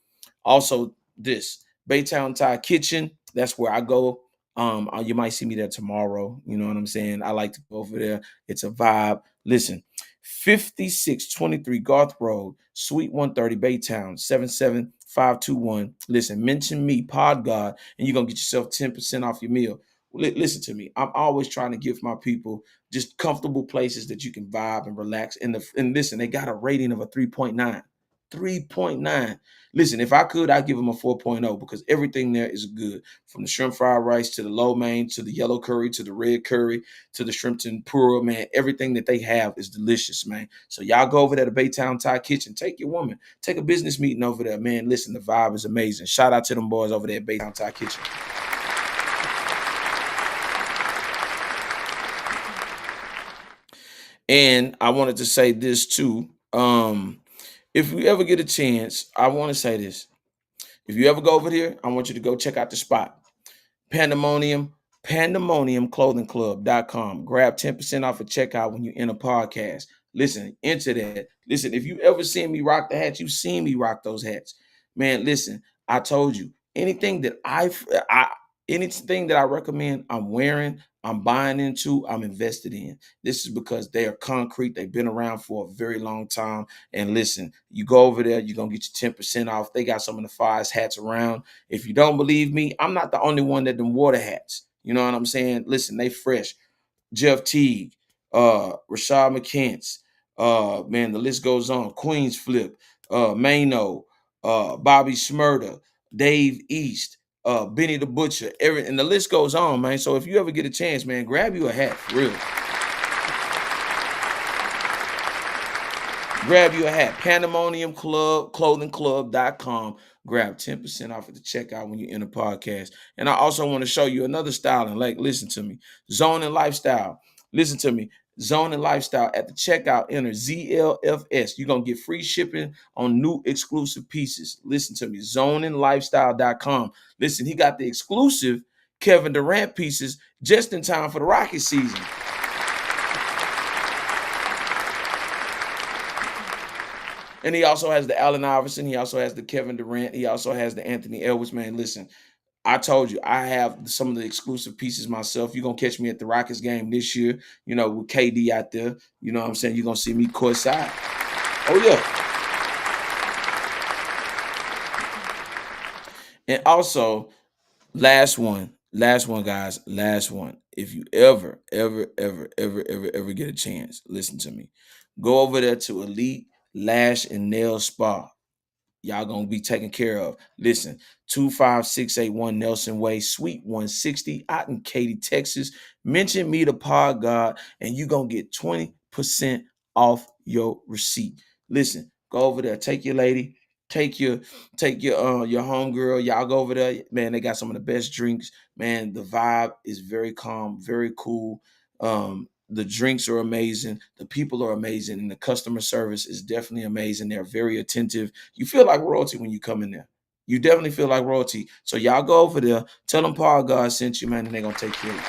Also, this Baytown Thai Kitchen, that's where I go. You might see me there tomorrow. You know what I'm saying? I like to go over there. It's a vibe. Listen, 5623 Garth Road, Suite 130, Baytown, 77521. Listen, mention me, Pod God, and you're going to get yourself 10% off your meal. Listen to me. I'm always trying to give my people just comfortable places that you can vibe and relax. And listen, they got a rating of a 3.9. 3.9. Listen, if I could, I'd give them a 4.0 because everything there is good. From the shrimp fried rice to the lo mein to the yellow curry to the red curry to the shrimp tempura, man. Everything that they have is delicious, man. So y'all go over there to Baytown Thai Kitchen. Take your woman. Take a business meeting over there, man. Listen, the vibe is amazing. Shout out to them boys over there at Baytown Thai Kitchen. And I wanted to say this too. If you ever get a chance, I want to say this. If you ever go over here, I want you to go check out the spot. pandemoniumclothingclub.com. Grab 10% off a checkout when you enter podcast. Listen, enter that. Listen, if you ever seen me rock the hats, you've seen me rock those hats. Man, listen, I told you, anything that anything that I recommend, I'm wearing, I'm buying into, I'm invested in. This is because they are concrete. They've been around for a very long time. And listen, you go over there, you're going to get your 10% off. They got some of the finest hats around. If you don't believe me, I'm not the only one that them water hats. You know what I'm saying? Listen, they fresh. Jeff Teague, Rashad McCants, man, the list goes on. Queens Flip, Mano, Bobby Smurda, Dave East, Benny the Butcher, and the list goes on, man. So if you ever get a chance, man, grab you a hat, for real. Grab you a hat. pandemoniumclothingclub.com. Grab 10% off at the checkout when you enter podcast. And I also want to show you another style and like, listen to me. Zone and Lifestyle. Listen to me. Zone and Lifestyle at the checkout, enter ZLFS. You're going to get free shipping on new exclusive pieces. Listen to me. zoneandlifestyle.com. Listen, he got the exclusive Kevin Durant pieces just in time for the Rocket season. And he also has the Allen Iverson. He also has the Kevin Durant. He also has the Anthony Edwards. Man, listen, I told you, I have some of the exclusive pieces myself. You're going to catch me at the Rockets game this year, you know, with KD out there. You know what I'm saying? You're going to see me courtside. Oh, yeah. And also, last one, guys, last one. If you ever get a chance, listen to me. Go over there to Elite Lash and Nail Spa. Y'all gonna be taken care of. Listen, 25681 Nelson Way, Suite 160 out in Katy, Texas. Mention me, the Pod God, and you gonna get 20% off your receipt. Listen, go over there, take your lady, take your homegirl. Y'all go over there, man. They got some of the best drinks, man. The vibe is very calm, very cool. The drinks are amazing. The people are amazing. And the customer service is definitely amazing. They're very attentive. You feel like royalty when you come in there. You definitely feel like royalty. So y'all go over there. Tell them Paul God sent you, man, and they're going to take care of you.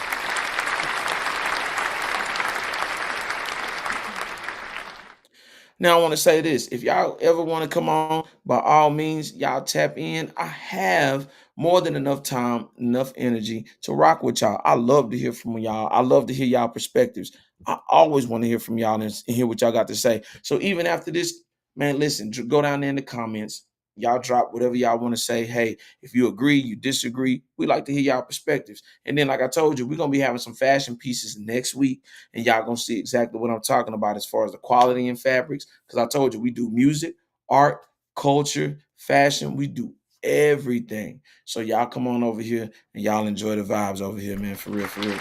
Now I want to say this. If y'all ever want to come on, by all means, y'all tap in. I have more than enough time, enough energy to rock with y'all. I love to hear from y'all. I love to hear y'all perspectives. I always want to hear from y'all and hear what y'all got to say. So even after this, man, listen, go down there in the comments. Y'all drop whatever y'all want to say. Hey, if you agree, you disagree, we like to hear y'all perspectives. And then, like I told you, we're going to be having some fashion pieces next week, and y'all going to see exactly what I'm talking about as far as the quality in fabrics. Because I told you, we do music, art, culture, fashion. We do everything. So y'all come on over here and y'all enjoy the vibes over here, man. For real, for real.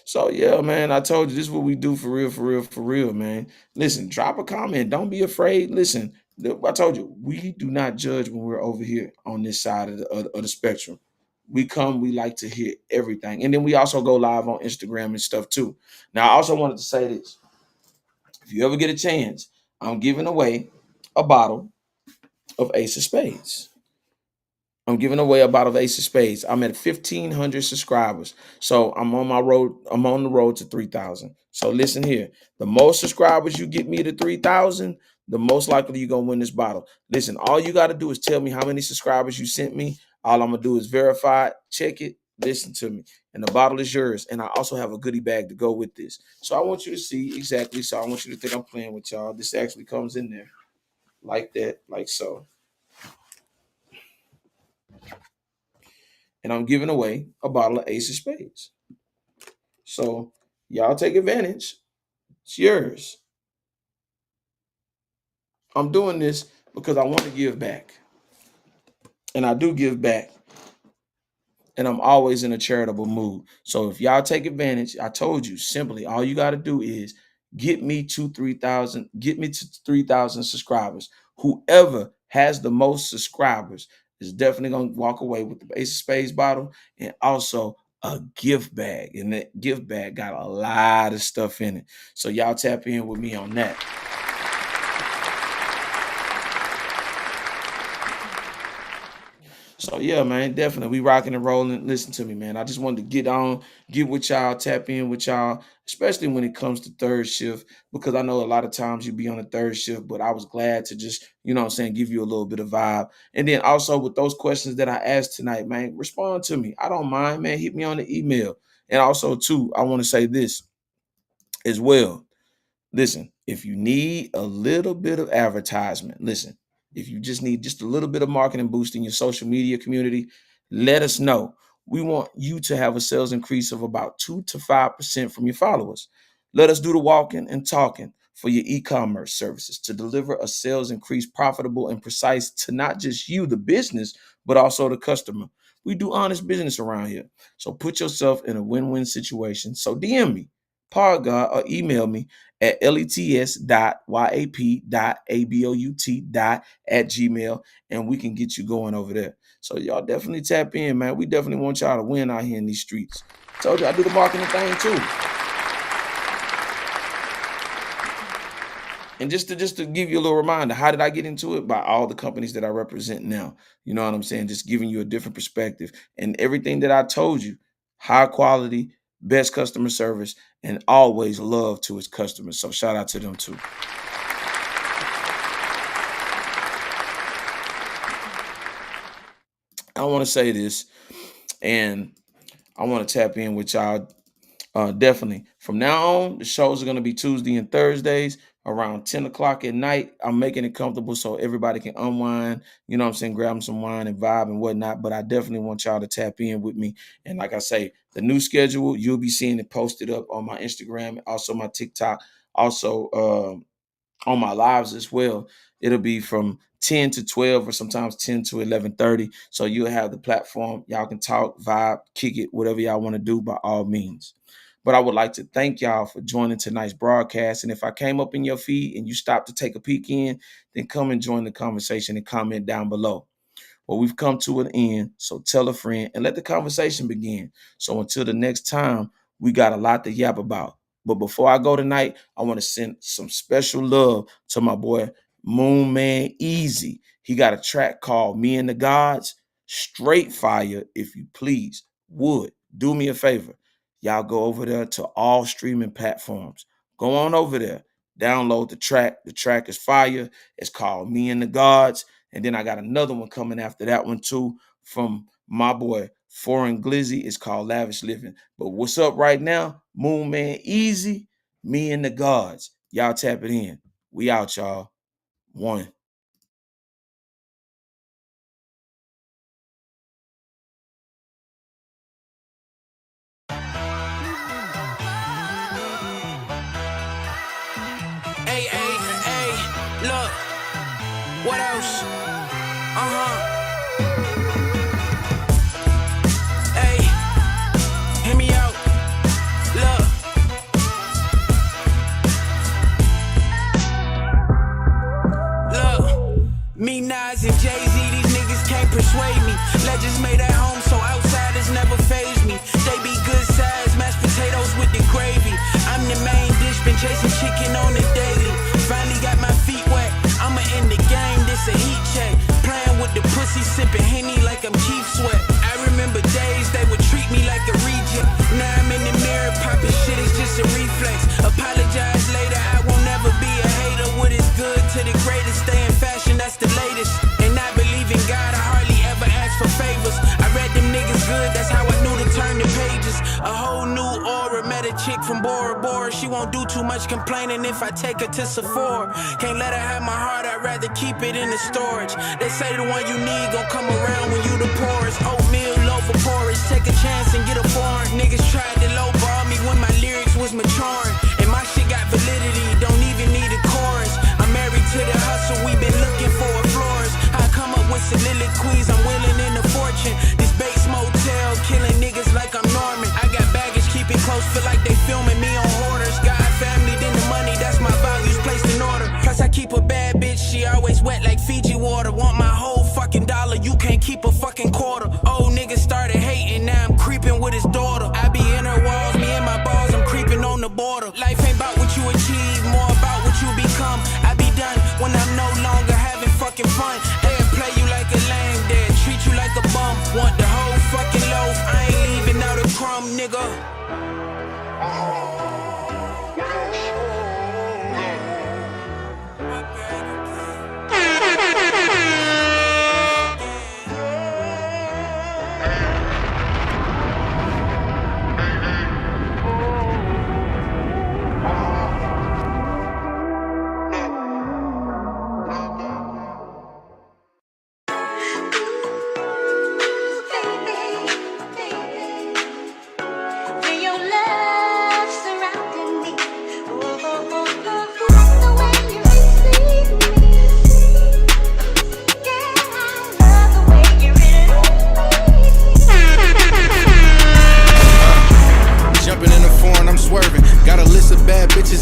So yeah, man, I told you this is what we do for real, for real, for real, man. Listen, drop a comment. Don't be afraid. Listen, I told you, we do not judge when we're over here on this side of the spectrum. We come, we like to hear everything. And then we also go live on Instagram and stuff too. Now, I also wanted to say this. If you ever get a chance, I'm giving away a bottle of Ace of Spades. I'm giving away a bottle of Ace of Spades. I'm at 1,500 subscribers. So I'm on the road to 3,000. So listen here. The most subscribers you get me to 3,000, the most likely you're going to win this bottle. Listen, all you got to do is tell me how many subscribers you sent me. All I'm going to do is verify it, check it, listen to me. And the bottle is yours. And I also have a goodie bag to go with this. So I want you to see exactly. So I want you to think I'm playing with y'all. This actually comes in there like that, like so. And I'm giving away a bottle of Ace of Spades. So y'all take advantage. It's yours. I'm doing this because I want to give back. And I do give back. And I'm always in a charitable mood. So if y'all take advantage, I told you simply, all you got to do is get me to 3,000 subscribers. Whoever has the most subscribers is definitely going to walk away with the Ace of Spades bottle and also a gift bag. And that gift bag got a lot of stuff in it. So y'all tap in with me on that. So yeah, man, definitely we rocking and rolling. Listen to me, man. I just wanted to get with y'all, tap in with y'all, especially when it comes to third shift, because I know a lot of times you be on a third shift, but I was glad to just, you know what I'm saying, give you a little bit of vibe. And then also with those questions that I asked tonight, man, respond to me. I don't mind, man. Hit me on the email. And also, too, I want to say this as well. Listen, if you need a little bit of advertisement, listen, if you just need just a little bit of marketing boost in your social media community, let us know. We want you to have a sales increase of about 2 to 5% from your followers. Let us do the walking and talking for your e-commerce services to deliver a sales increase profitable and precise to not just you, the business, but also the customer. We do honest business around here. So put yourself in a win-win situation. So DM me, Pargod, or email me at lets.yap.about.gmail, and we can get you going over there. So y'all definitely tap in, man. We definitely want y'all to win out here in these streets. Told you I do the marketing thing too. And just to give you a little reminder, how did I get into it? By all the companies that I represent now. You know what I'm saying? Just giving you a different perspective. And everything that I told you, high quality, best customer service, and always love to its customers. So shout out to them too. I want to say this, and I want to tap in with y'all. Definitely. From now on, the shows are going to be Tuesday and Thursdays around 10 o'clock at night. I'm making it comfortable so everybody can unwind, you know what I'm saying, grab them some wine and vibe and whatnot. But I definitely want y'all to tap in with me. And like I say, the new schedule, you'll be seeing it posted up on my Instagram, also my TikTok, also on my lives as well. It'll be from 10 to 12 or sometimes 10 to 11:30. So you'll have the platform. Y'all can talk, vibe, kick it, whatever y'all want to do by all means. But I would like to thank y'all for joining tonight's broadcast. And if I came up in your feed and you stopped to take a peek in, then come and join the conversation and comment down below. Well, we've come to an end, so tell a friend and let the conversation begin. So until the next time, we got a lot to yap about. But before I go tonight, I want to send some special love to my boy Moon Man Easy. He got a track called Me and the Gods. Straight fire, if you please. Would do me a favor. y'all go over there to all streaming platforms. Go on over there. Download the track. The track is fire. It's called Me and the Gods. And then I got another one coming after that one too from my boy Foreign Glizzy. It's called Lavish Living. But what's up right now? Moon Man Easy, Me and the Gods. Y'all tap it in. We out, y'all. One. Hey, hey, hey, look, what else? Hey, hear me out, look. Me, Nas, and Jay-Z, these niggas can't persuade me. Legends made at home, so outsiders never faze me. They be good size, mashed potatoes with the gravy. I'm the main dish, been chasing chicken on the daily. Finally got my feet wet, I'ma end the game, this a heat check. Playing with the pussy, sipping Henny like I'm Keith Sweat. I remember days they would treat me like a reject. Now I'm in the mirror, popping shit, it's just a reflex. Apologize later, I won't never be a hater. What is good to the greatest, stay in fashion, that's the latest. And I believe in God, I hardly ever ask for favors. I read them niggas good, that's how I knew to turn the pages. A whole new aura, met a chick from Bora Bora. She won't do too much complaining if I take her to Sephora. Can't let her have my heart, I'd rather keep it in the storage. They say the one you need gon' come around when you the poorest. Oatmeal, loaf of porridge, take a chance and get a foreign. Niggas tried to lowball me when my lyrics was maturing. And my shit got validity, don't even need a chorus. I'm married to the hustle, we been looking for a florist. I come up with soliloquies, I'm willing in a fortune. This base motel, killing niggas like I'm Norman. I got baggage, keep it close, feel like they filming me on hoarders. God, family, then the money, that's my values placed in order. Plus I keep a bad bitch, she always wet like Fiji water. Want my whole fucking dollar, you can't keep a fucking quarter. Old niggas started hating, now I'm creeping with his daughter. I be in her walls, me and my balls, I'm creeping on the border. Life ain't about what you achieve, more about what you become. I be done when I'm no longer having fucking fun. They'll play you like a lame, they'll treat you like a bum. Want the whole fucking loaf, I ain't leaving out a crumb, nigga.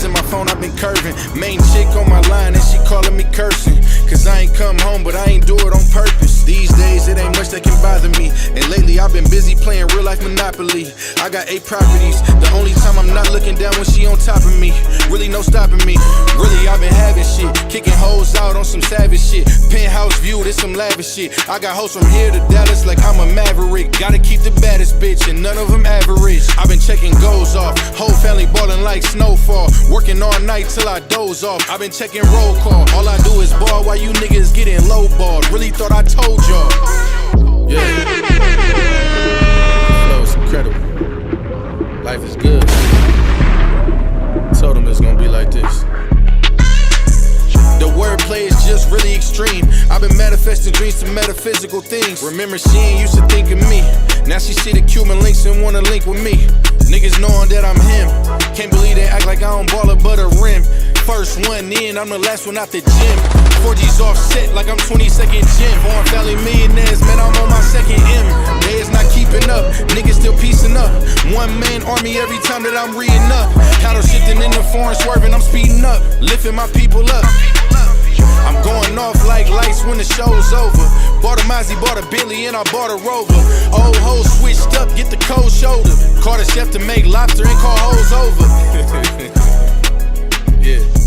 In my phone, I've been curving. Main chick on my line and she calling me cursing. Cause I ain't come home, but I ain't do it on purpose. These days, it ain't much that can bother me. And lately, I've been busy playing real life Monopoly. I got 8 properties. The only time I'm not looking down when she on top of me. Really no stopping me. Really, I've been having shit. Kicking hoes out on some savage shit. Penthouse view, this some lavish shit. I got hoes from here to Dallas like I'm a maverick. Gotta keep the baddest bitch and none of them average. I've been checking goals off. Whole family ballin' like snowfall. Working all night till I doze off. I've been checking roll call. All I do is ball while you niggas getting lowballed. Really thought I told y'all. Yeah. Flow's incredible. Life is good. Told them it's gonna be like this. The wordplay is just really extreme. I've been manifesting dreams to metaphysical things. Remember, she ain't used to think of me. Now she see the Cuban links and wanna link with me. Niggas knowing that I'm him. Can't believe they act like I don't ball but a rim. First one in, I'm the last one out the gym. 4G's offset like I'm 22nd gym. Foreign family millionaires, man, I'm on my second M. They is not keeping up, niggas still piecing up. One man army every time that I'm reading up. Cattle shifting in the foreign swerving, I'm speeding up, lifting my people up. I'm going off like lights when the show's over. Bought a Mozzie, bought a Bentley, and I bought a Rover. Old hoes switched up, get the cold shoulder. Caught a chef to make lobster and call hoes over. Yeah.